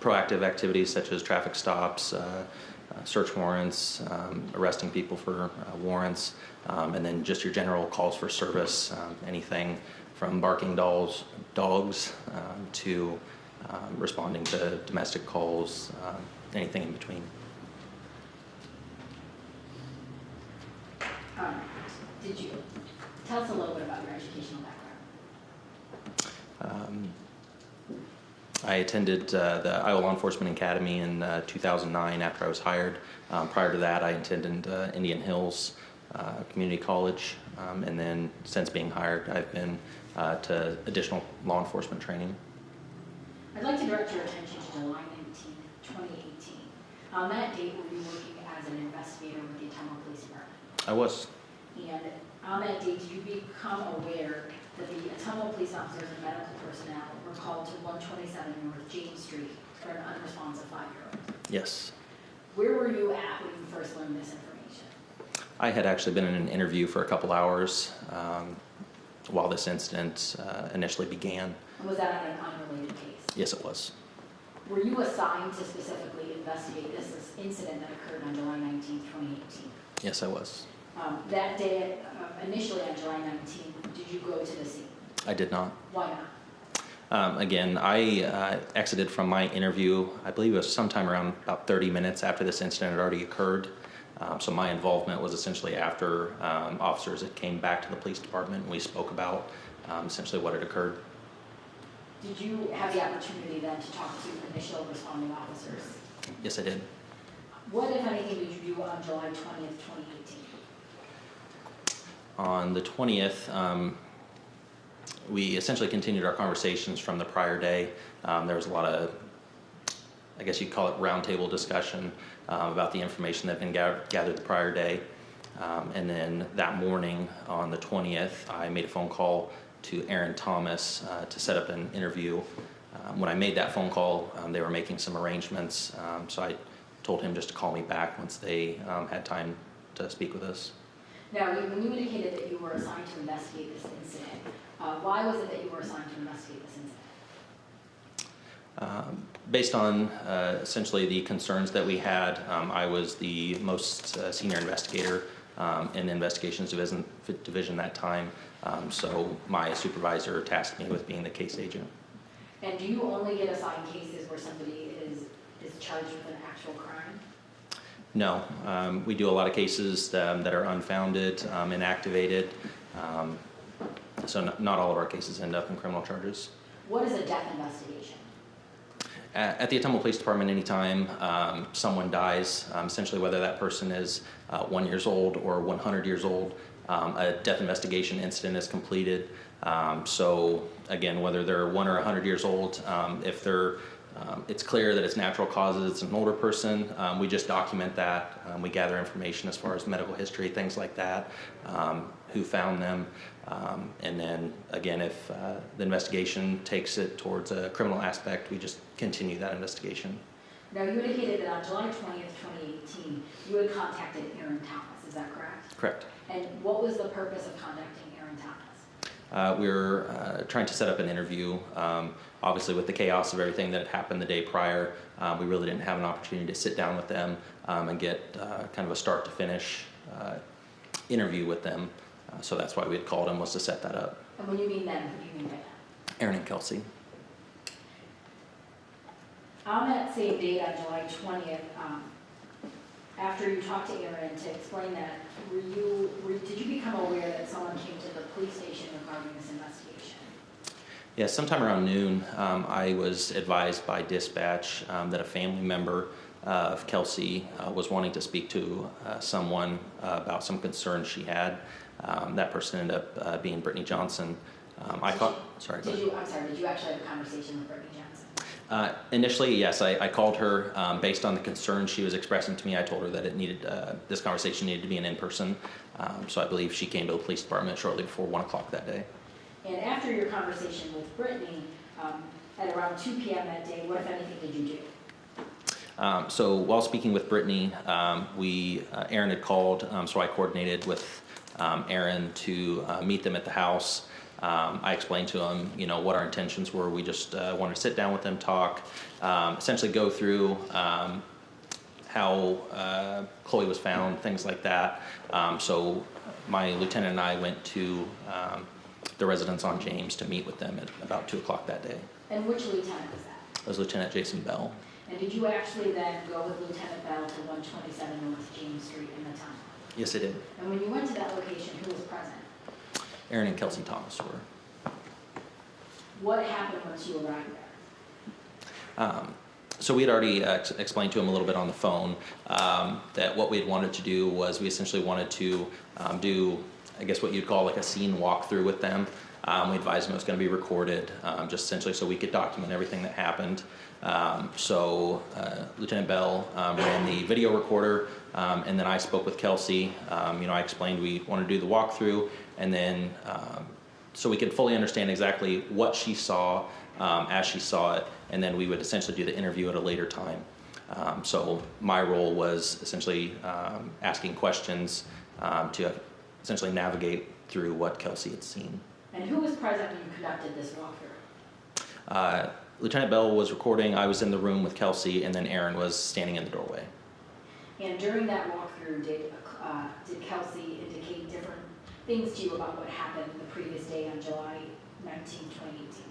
proactive activities such as traffic stops, search warrants, arresting people for warrants, and then just your general calls for service, anything from barking dogs to responding to domestic calls, anything in between. Did you tell us a little bit about your educational background? I attended the Iowa Law Enforcement Academy in 2009 after I was hired. Prior to that, I attended Indian Hills Community College, and then since being hired, I've been to additional law enforcement training. I'd like to direct your attention to July 19th, 2018. On that date, were you working as an investigator with the Atomo Police Department? I was. And on that date, did you become aware that the Atomo police officers and medical personnel were called to 127 North James Street for an unresponsive 5-year-old? Yes. Where were you at when you first learned this information? I had actually been in an interview for a couple hours while this incident initially began. And was that on an unrelated case? Yes, it was. Were you assigned to specifically investigate this incident that occurred on July 19th, 2018? Yes, I was. That day, initially on July 19th, did you go to the scene? I did not. Why not? Again, I exited from my interview, I believe it was sometime around about 30 minutes after this incident had already occurred. So my involvement was essentially after officers had came back to the police department and we spoke about essentially what had occurred. Did you have the opportunity then to talk to initial responding officers? Yes, I did. What, if anything, did you do on July 20th, 2018? On the 20th, we essentially continued our conversations from the prior day. There was a lot of, I guess you'd call it roundtable discussion about the information that had been gathered the prior day. And then that morning on the 20th, I made a phone call to Aaron Thomas to set up an interview. When I made that phone call, they were making some arrangements, so I told him just to call me back once they had time to speak with us. Now, when you indicated that you were assigned to investigate this incident, why was it that you were assigned to investigate this incident? Based on essentially the concerns that we had, I was the most senior investigator in the investigations division that time, so my supervisor tasked me with being the case agent. And do you only get assigned cases where somebody is charged with an actual crime? No, we do a lot of cases that are unfounded, inactivated, so not all of our cases end up in criminal charges. What is a death investigation? At the Ottumwa Police Department, anytime someone dies, essentially whether that person is 1 year old or 100 years old, a death investigation incident is completed. So again, whether they're 1 or 100 years old, if they're it's clear that it's natural causes, it's an older person, we just document that. We gather information as far as medical history, things like that, who found them. And then again, if the investigation takes it towards a criminal aspect, we just continue that investigation. Now, you indicated that on July 20th, 2018, you had contacted Aaron Thomas, is that correct? Correct. And what was the purpose of contacting Aaron Thomas? We were trying to set up an interview. Obviously, with the chaos of everything that had happened the day prior, we really didn't have an opportunity to sit down with them and get kind of a start to finish interview with them. So that's why we had called him, was to set that up. And when you mean them, who do you mean by that? Aaron and Kelsie. On that same date, on July 20th, after you talked to Aaron to explain that, did you become aware that someone came to the police station regarding this investigation? Yeah, sometime around noon, I was advised by dispatch that a family member of Kelsie was wanting to speak to someone about some concerns she had. That person ended up being Brittany Johnson. Did you actually have a conversation with Brittany Johnson? Initially, yes, I called her based on the concerns she was expressing to me. I told her that it needed this conversation needed to be an in-person. So I believe she came to the police department shortly before 1 o'clock that day. And after your conversation with Brittany, at around 2 p.m. that day, what, if anything, did you do? So while speaking with Brittany, Aaron had called, so I coordinated with Aaron to meet them at the house. I explained to him, what our intentions were. We just wanted to sit down with them, talk, essentially go through how Chloe was found, things like that. So my lieutenant and I went to the residence on James to meet with them at about 2 o'clock that day. And which lieutenant was that? It was Lieutenant Jason Bell. And did you actually then go with Lieutenant Bell to 127 North James Street in the town? Yes, I did. And when you went to that location, who was present? Aaron and Kelsie Thomas were. What happened once you arrived there? So we had already explained to him a little bit on the phone that what we had wanted to do was we essentially wanted to do, I guess what you'd call like a scene walkthrough with them. We advised them it was going to be recorded, just essentially so we could document everything that happened. So Lieutenant Bell ran the video recorder, and then I spoke with Kelsie. I explained we want to do the walkthrough, and then so we could fully understand exactly what she saw as she saw it, and then we would essentially do the interview at a later time. So my role was essentially asking questions to essentially navigate through what Kelsie had seen. And who was present when you conducted this walkthrough? Lieutenant Bell was recording, I was in the room with Kelsie, and then Aaron was standing in the doorway. And during that walkthrough, did Kelsie indicate different things to you about what happened the previous day on July 19, 2018?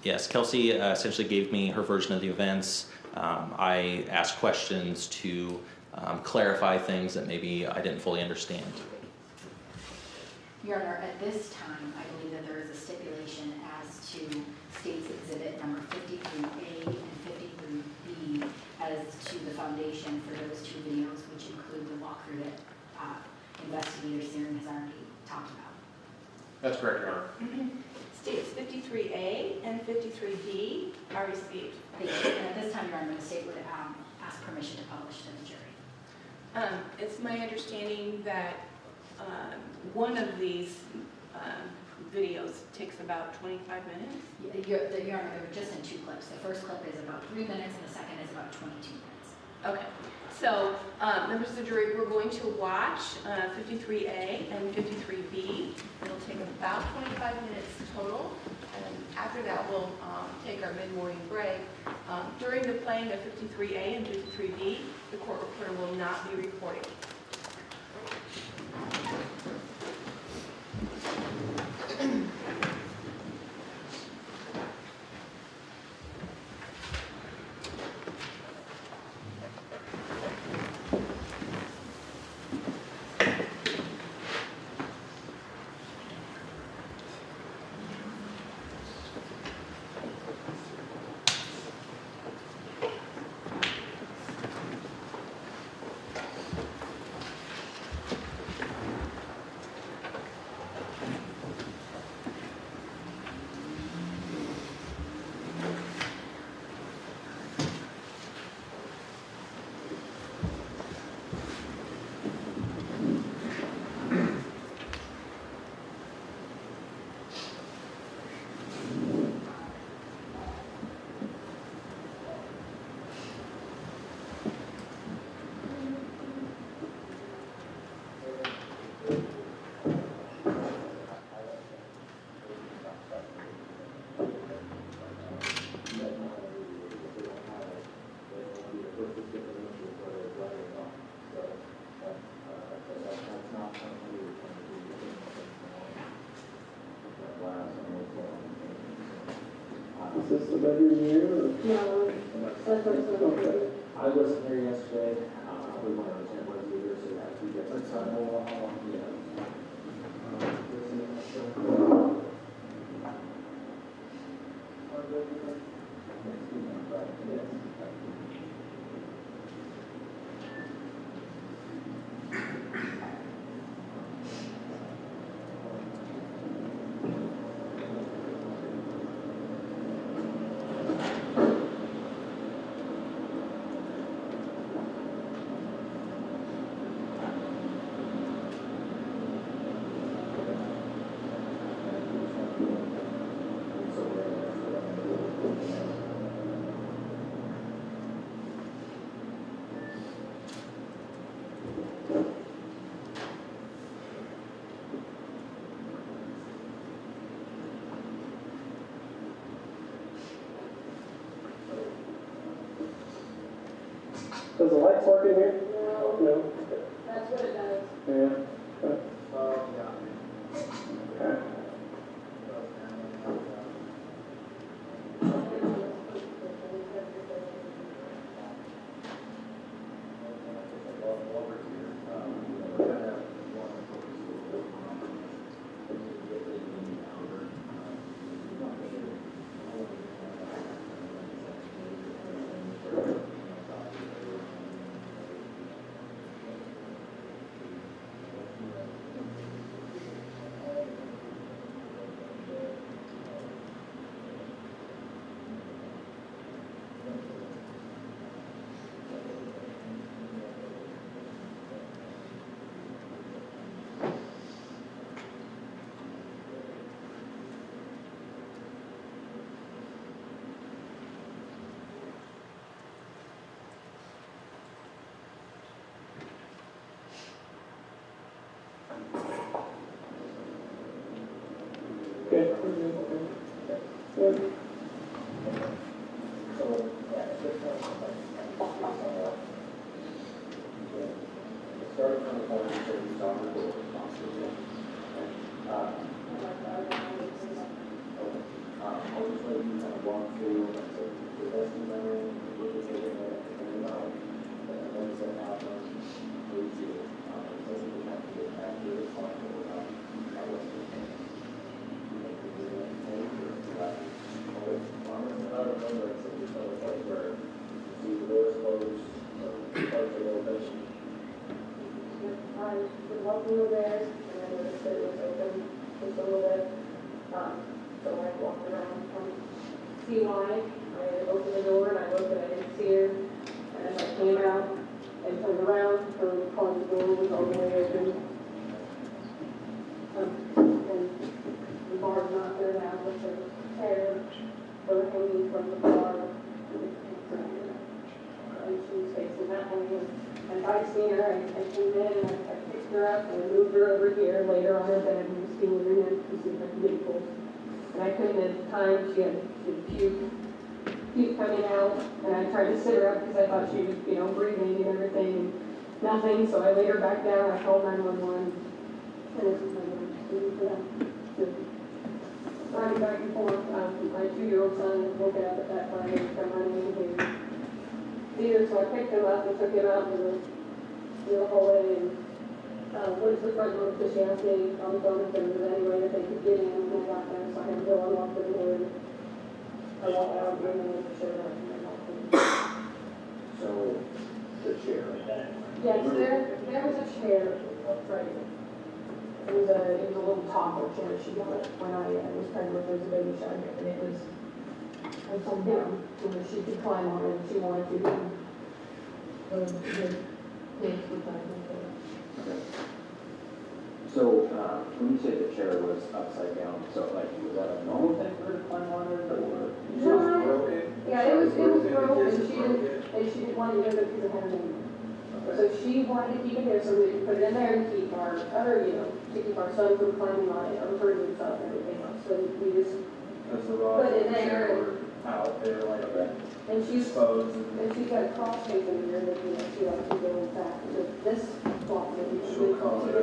Yes, Kelsie essentially gave me her version of the events. I asked questions to clarify things that maybe I didn't fully understand. Your Honor, at this time, I believe that there is a stipulation as to State's Exhibit number 53A and 53B as to the foundation for those two videos, which include the walkthrough that investigator Sieren has already talked about. That's correct, Your Honor. States 53A and 53B are received. Thank you. And at this time, Your Honor, the state would ask permission to publish to the jury. It's my understanding that one of these videos takes about 25 minutes. Your Honor, they were just in two clips. The first clip is about 3 minutes, and the second is about 22 minutes. Okay, so members of the jury, we're going to watch 53A and 53B. It'll take about 25 minutes total, and after that we'll take our mid-morning break. During the playing of 53A and 53B, the court reporter will not be recording. Is this the bedroom here? Or? No, that's what it's Okay. I wasn't here yesterday. We want to attend one either, so that we get. That's how long. Does the lights work in here? No. That's what it does. Yeah. Okay. Okay. Okay. Good. Starting from the point that you saw the board responsibility. I'll just let you kind of walk through the testimony, what is it about, things that happen, with you. It doesn't have to get back to the point without I wasn't I don't remember, it's a place where you see the doors closed. see why. I opened the door and I looked and I didn't see her. And as I came out and turned around, her closet door was all the way open. And the bar's not there now, but there's hair hanging from the bar. And she was facing that way. And I seen her, I came in and I picked her up and I moved her over here, laid her on her bed and was feeling her neck to see if I could get pulse. And I couldn't at the time, she had puke coming out, and I tried to sit her up because I thought she was, breathing and everything, and nothing, so I laid her back down, I called 911, and it was running back and forth. My 2-year-old son woke up at that time and come running in here. So I picked him up and took him out to the hallway and went to the front door because she asked me on the phone if there was any way that they could get in when I got there, so I had to go unlock the door. I walked out and went to show up and I walked in. So, the chair. Yes, there was a chair right. It was a little toddler chair she got when I was pregnant. There was a baby shower, and it was down so that she could climb on it if she wanted to. So, when you say the chair was upside down, so was that a normal thing for her to climb on it, or? No, yeah, it was broken, and she didn't want to use it because it had a name. So she wanted to keep it there so we could put it in there and keep our other, to keep our son from climbing on it or hurting himself and everything else. So we just put it there Out there, and she's exposed. And she's got a cross facing here that, she likes to go back to this block. She'll call it her.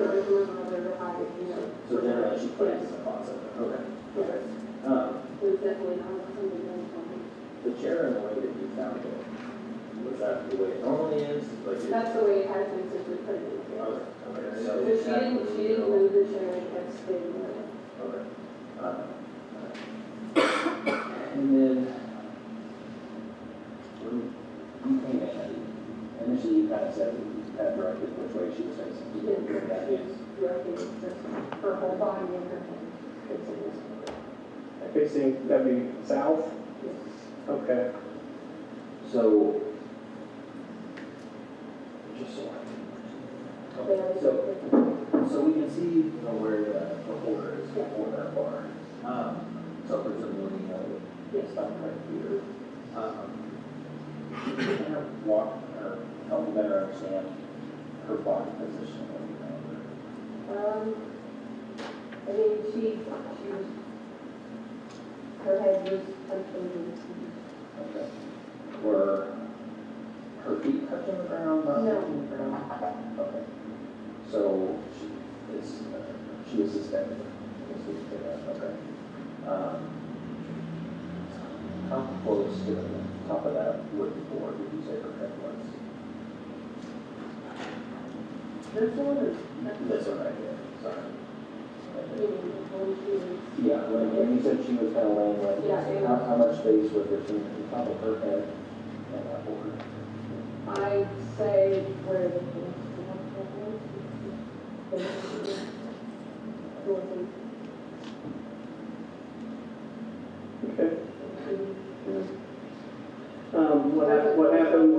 So generally she puts it Yes. in the closet. Okay. Yes. There's definitely not something going on. The chair and the way that you found it, was that the way it normally is? That's the way it has been since we put it in here. Okay. Okay. So she didn't move the chair, it kept staying there. Okay. And then, when you came in, initially you kind of said you kind of directed which way she was facing. You didn't do that, yes. Directly, just her whole body and her head. Facing this way. Facing, that'd be south? Yes. Okay. So, just so I They are can. So we can see where the holder is, the holder bar. So presumably, it's not right here. Can you kind of walk or help me better understand her body position when you found her? I mean, she was, her head was unclean. Okay. Were her feet touching the ground? Not No. touching the ground? Okay. So she was suspended. Okay. How close to the top of that wood board would you say her head was? This one is, This one right here. Sorry. when Yeah, when you said she was kind of laying like Yeah, this, it how much space was between the top of her head and that board? I'd say where the Okay. What happened?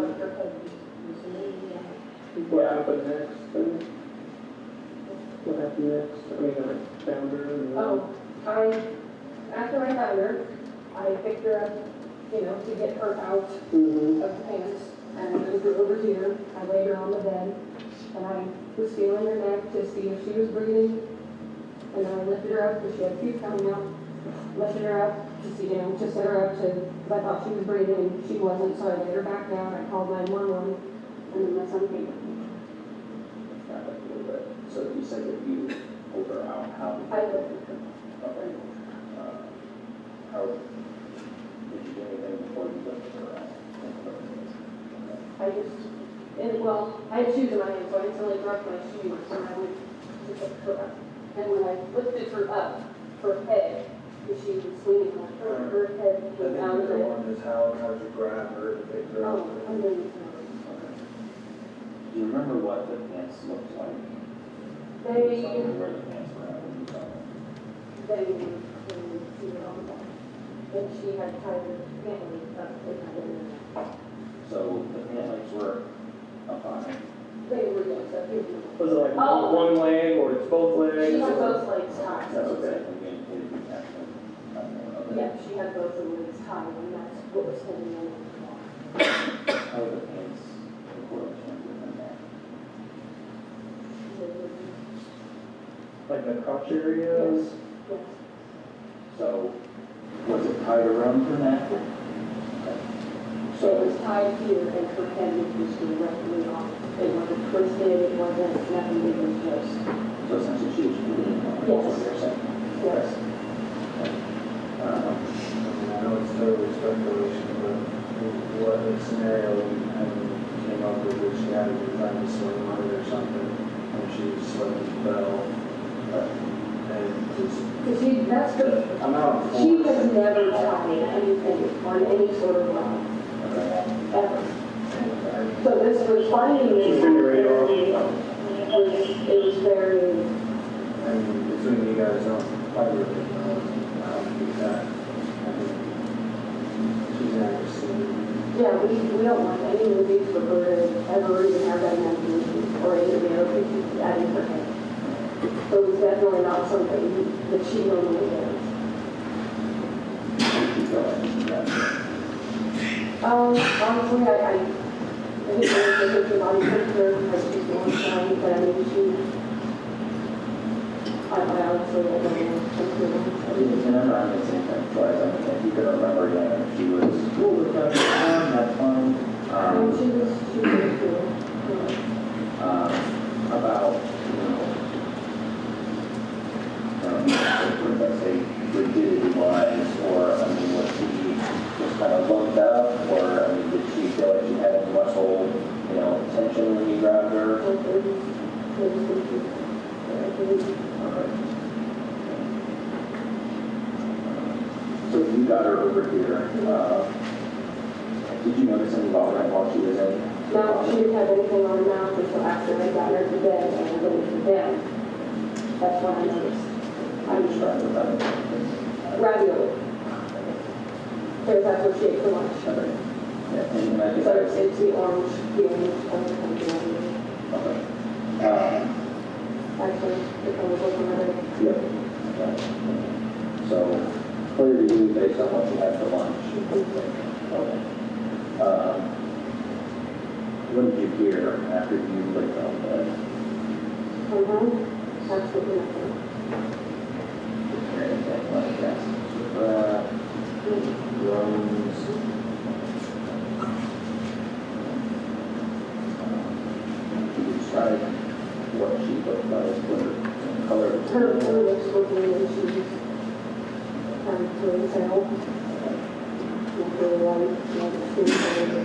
What happened next then? What happened next? I mean, I found her and... After I found her, I picked her up, to get her out Mhm. of the pants, and I moved her over here. I laid her on the bed, and I was feeling her neck to see if she was breathing, and then I lifted her up because she had puke coming out. Lifted her up to see, to set her up because I thought she was breathing, and she wasn't, so I laid her back down. I called 911, and then my son came in. Back up a little bit. So you said that you pulled her out. How did you? I lifted her. Okay. How did you do anything before you lifted her out? I had shoes in my hand, so I instantly dropped my shoes, and I went to pick her up. And when I lifted her up, her head, because she was swinging on her head was out of it. Is how'd you grab her to pick her up? Oh, underneath her. Okay. Do you remember what the pants looked like? Tell me They where the pants were at when you saw them. were on the bottom. and she had tied her pant legs up in her. So the pant legs were up on it. They were, yes, up here. Was it like Oh. one leg or it's both legs? She had or- both legs tied. That's okay. Again, okay. Yeah, she had both of the legs tied, and that's what was holding them. How are the pants in correlation with that? Like the crotch area? Yes, yes. So, was it tied around her neck? So it was tied here, and her head was just directly off. It wasn't twisted, it wasn't, nothing, it was just, So essentially she was bleeding on it, Yes. that's what you're saying? yes. I know it's totally speculation, but what the scenario came up with was she had a trying to swing on it or something, and she slipped and fell. And just, Because that's the, I'm not. she has never tied anything on any sort of line, ever. So this was finding this. She's been great, It was very, And between you guys, I really know how to do that. I mean, she's interesting. yeah, we don't want any movies for her to ever even have that imagination or any of the other pictures that in her head. So it's definitely not something that she normally does. Honestly, I think there's a body picture, I just want to but I mean, I honestly don't know. Remember on the same thing twice, I mean, if you could remember, yeah, if she was cool with that, that's fine. She was very cool. About, let's say, rigidity-wise, or, I mean, was she just kind of lumped up, or, I mean, did she feel like she had any muscle, tension when you grabbed her? So you got her over here. Did you notice any involvement while she was in? No, she didn't have anything on her mouth until after I got her to bed and went to bed. That's when I noticed. I was trying to remember. Ravioli. Because that's what she ate for lunch. Okay. Yeah, and I So guess it's the orange, ravioli. okay. Actually, if I was looking at it. Yep. Okay. So, clear to you based on what you had for lunch? Okay. What did you hear after you laid down bed? Absolutely nothing. Hear anything like that? Groans. Can you describe what she looked like, what color? Her lips were blue and she was kind of really pale. Not really white, not skin color.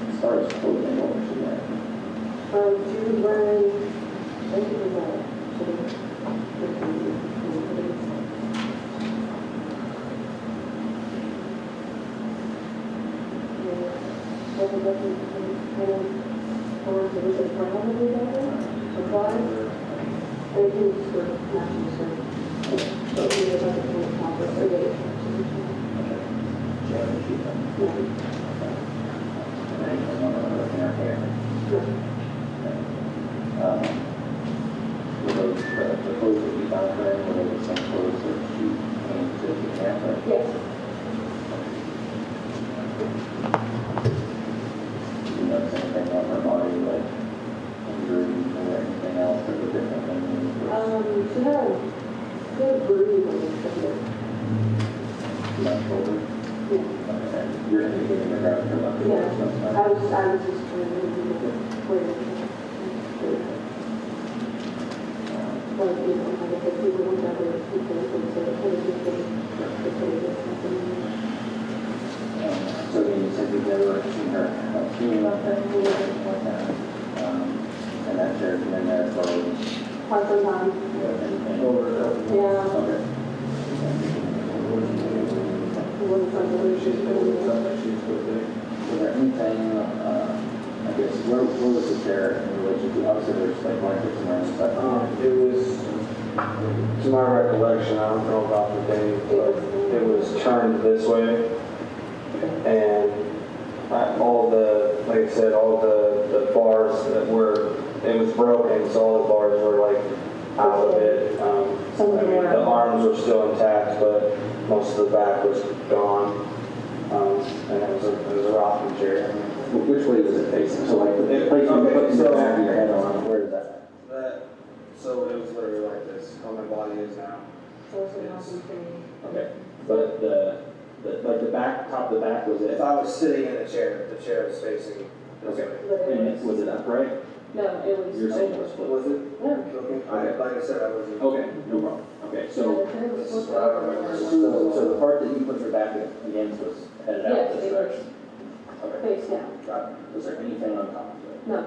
As far as clothing, what was she wearing? She was wearing, I think it was Were those the clothes that you found her in, were they the same clothes that she came to the camp in? Yes. Did you notice anything on her body, like injuries or anything else that was different than you were? She had a good bruise on her shoulder. Left shoulder? Yeah. Okay. You're indicating you're grabbing her left shoulder? Yeah. so that's fine. I was just trying to where like, you know, like if people would never speak to them, so it could have just been, it could have just happened. So you said you've never seen her seen nothing like that? And that chair's been in there for Quite some time. anything? Yeah. Okay. It wasn't something we should do. Was there anything, I guess, where was the chair in relation to, obviously there's like blankets and stuff. It was To my recollection, I don't know about the date, but it was turned this way. And all the, like I said, all the bars that were, it was broken, so all the bars were like out of it. I mean, the arms were still intact, but most of the back was gone. And it was a rocking chair. Which way was it facing? So like the place you put the back of your head on, where is that? So it was literally like this, how my body is now. Okay, but like the back, top of the back was it? If I was sitting in the chair was facing this Okay, way. and was it upright? No, it was. You're saying it was split? Was it? Yeah. Okay. Like I said, I wasn't. Okay, no problem. Okay, so This is what I remember. so the part that you put your back against was headed out Yes, this it direction? was Okay, face down. got it. Was there anything on top of it? No.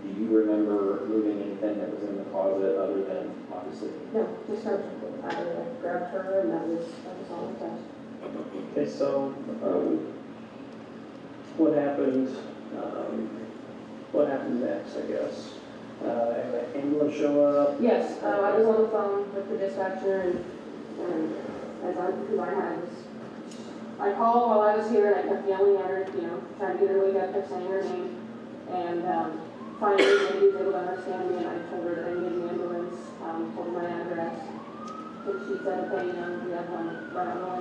Do you remember moving anything that was in the closet other than obviously? No, just surgical. I grabbed her and that was all I touched. Okay, so what happened? What happened next? I guess. And the ambulance show up. Yes, I was on the phone with the dispatcher and I called while I was here and I kept yelling at her, trying to get her to wake up, kept saying her name. And finally, she was able to understand me and I told her that I needed an ambulance, told her my address. And she said, okay, we have one right on the way.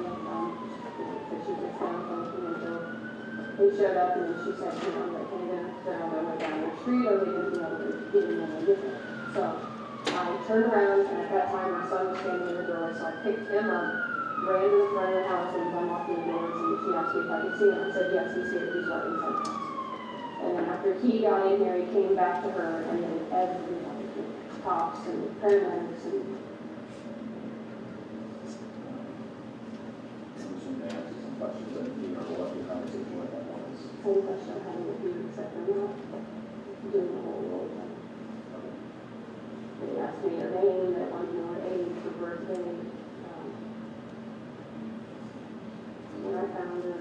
That she just found something and so they showed up and then she said, okay, then I went down the street or they didn't know they didn't know they did it. So I turned around and at that time my son was standing in the door, so I picked him up, ran to the front of the house and was unlocking the doors and she asked me if I could see him. I said, yes, he's here, he's right inside the house. And then after he got in here, he came back to her and then everybody, cops and paramedics and Questions that you know what the conversation with that was. same question I had with you, except I'm not doing the whole role. They asked me her name, they wanted to know her age, her birthday, when I found her.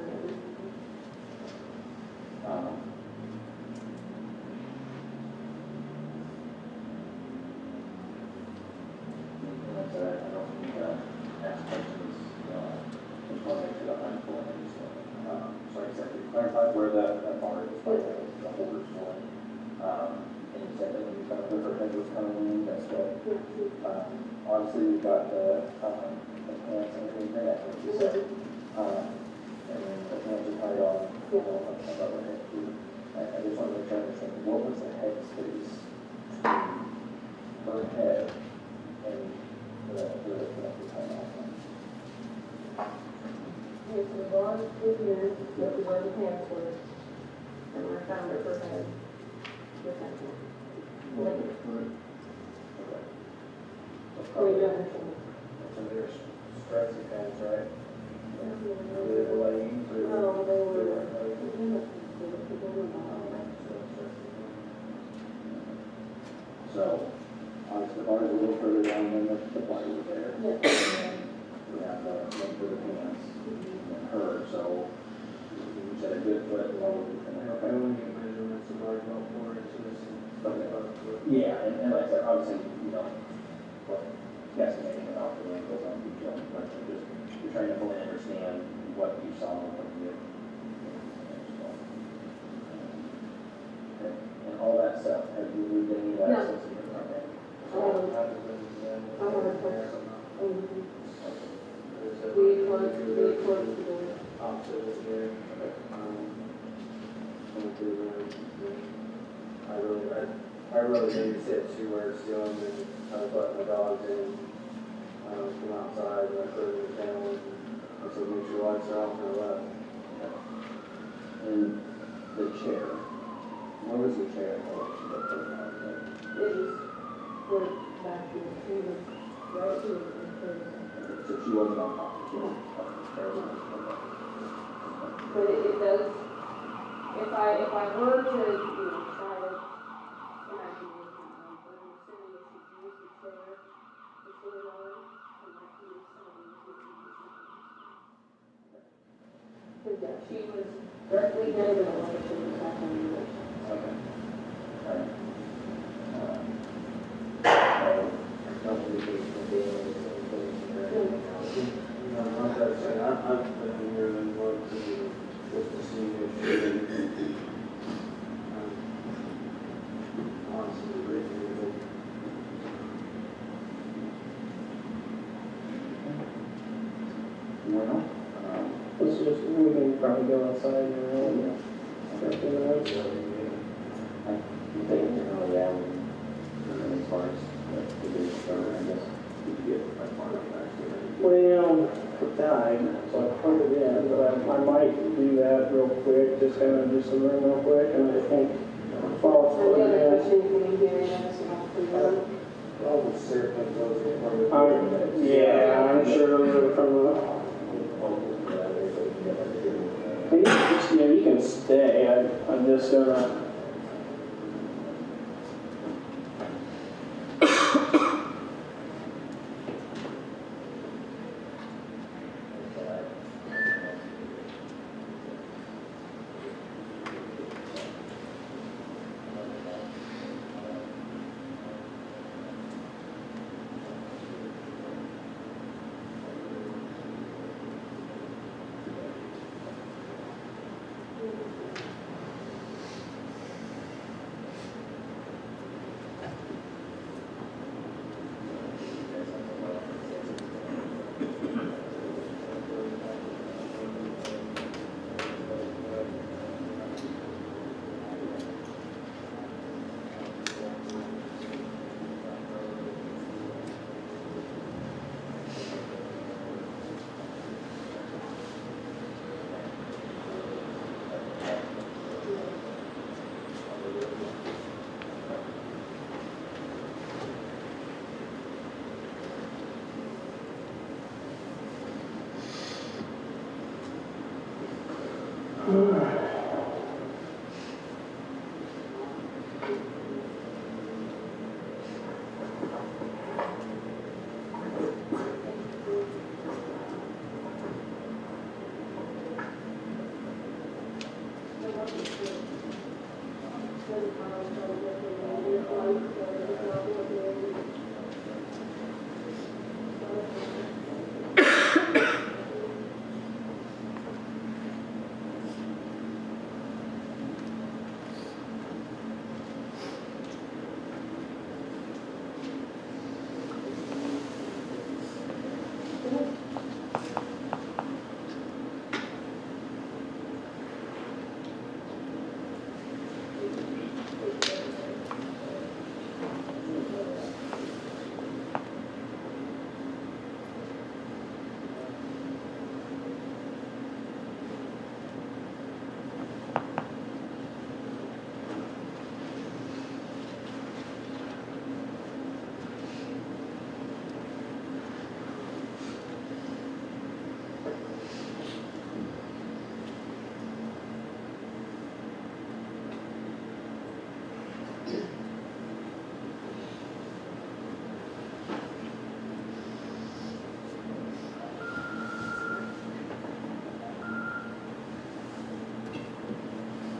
Like I said, I don't need to ask questions. Just want to make sure that I'm full and understanding. So like I said, we clarified where that bar is, where the holder's going. And you said that when you found that her head was coming in, that's good. Obviously, we've got the pants and everything there, like you said. And then the pants are tied on, above her head too. I just want to make sure I understand, what was the head space between her head and the tie off? Yes, the bar was here, that was where the pants were. And when I found her head, with that one. So there's stretchy pants, right? Were they leggings or? No, they were. So, obviously, the bar is a little further down than the body was there. Yes. We have the length of the pants and her, so you said a good foot lower than her. I only get measurements of like about 4 inches. Yeah, and like I said, obviously, guesstimating about the ankles on each one, but you're trying to fully understand what you saw when you okay. And all that stuff, have you moved any of that No. since you've been okay? We closed the door. Opposite of there. I really babysit too where it's doing, and I was letting the dogs in, from outside, and I put it in the kennel, and I said, make sure lights are off and I left. And the chair, where was the chair? It was put back here, she was right here. So she wasn't on top of you? But it does, if I were to, try to imagine it, but I'm assuming if she's used the chair to sit it on, and like use some of these. But yeah, she was directly there, but I wanted to was back on the Okay. All right. question, I'm thinking here than what to do, just to see if she, honestly, reasonable. Well, let's just, we can probably go outside and, start doing that. I think generally that would, as far as the big starter, I guess, you could get by far enough back to it. Well, it died, so I put it in, but I might do that real quick, just kind of do some room real quick, and I think, follow And the other it question you can hear, that's not for you. All the symptoms, those are part of in. Yeah, I'm sure those are from the, you can stay, I'm just gonna,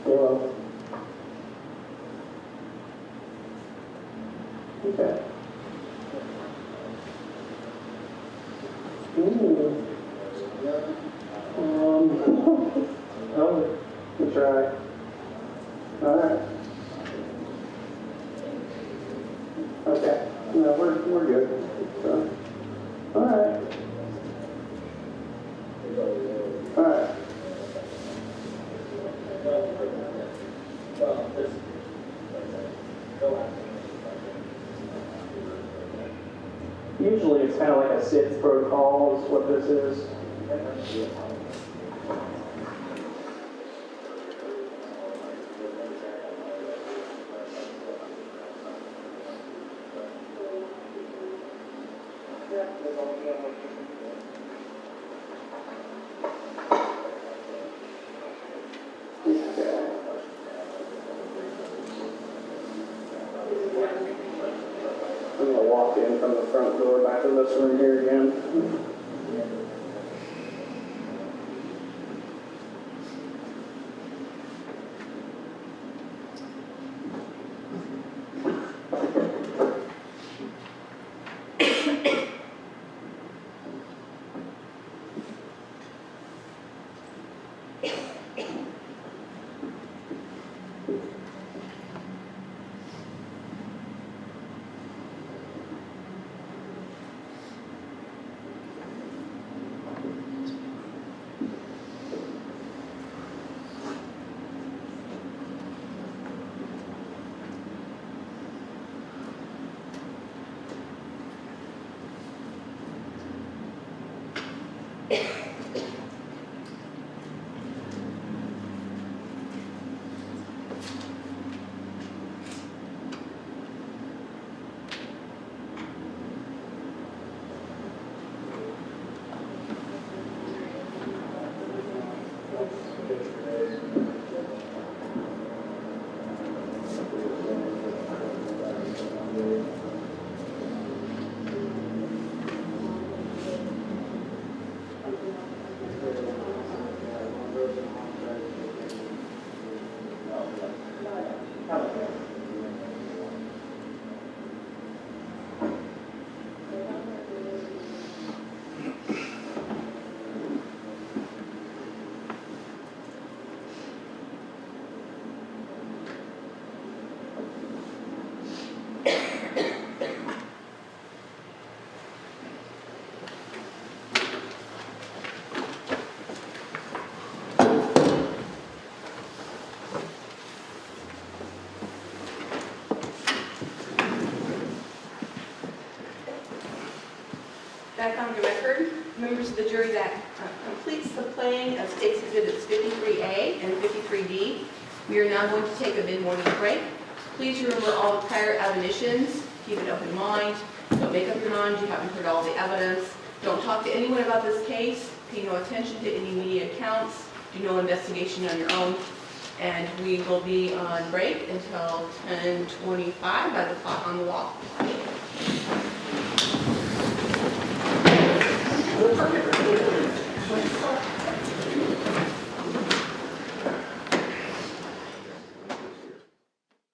well, okay. Oh, we'll try. All right. Okay. No, we're good. So, all right. All right. Usually it's kind of like a SIDS protocol is what this is. I'm going to walk in from the front door back to this room here again. back on the record. Members of the jury, that completes the playing of State's Exhibits 53A and 53B. We are now going to take a mid-morning break. Please remember all the prior admonitions. Keep an open mind. Don't make up your mind. You haven't heard all the evidence. Don't talk to anyone about this case. Pay no attention to any media accounts. Do no investigation on your own. And we will be on break until 10:25 by the clock on the wall. Perfect.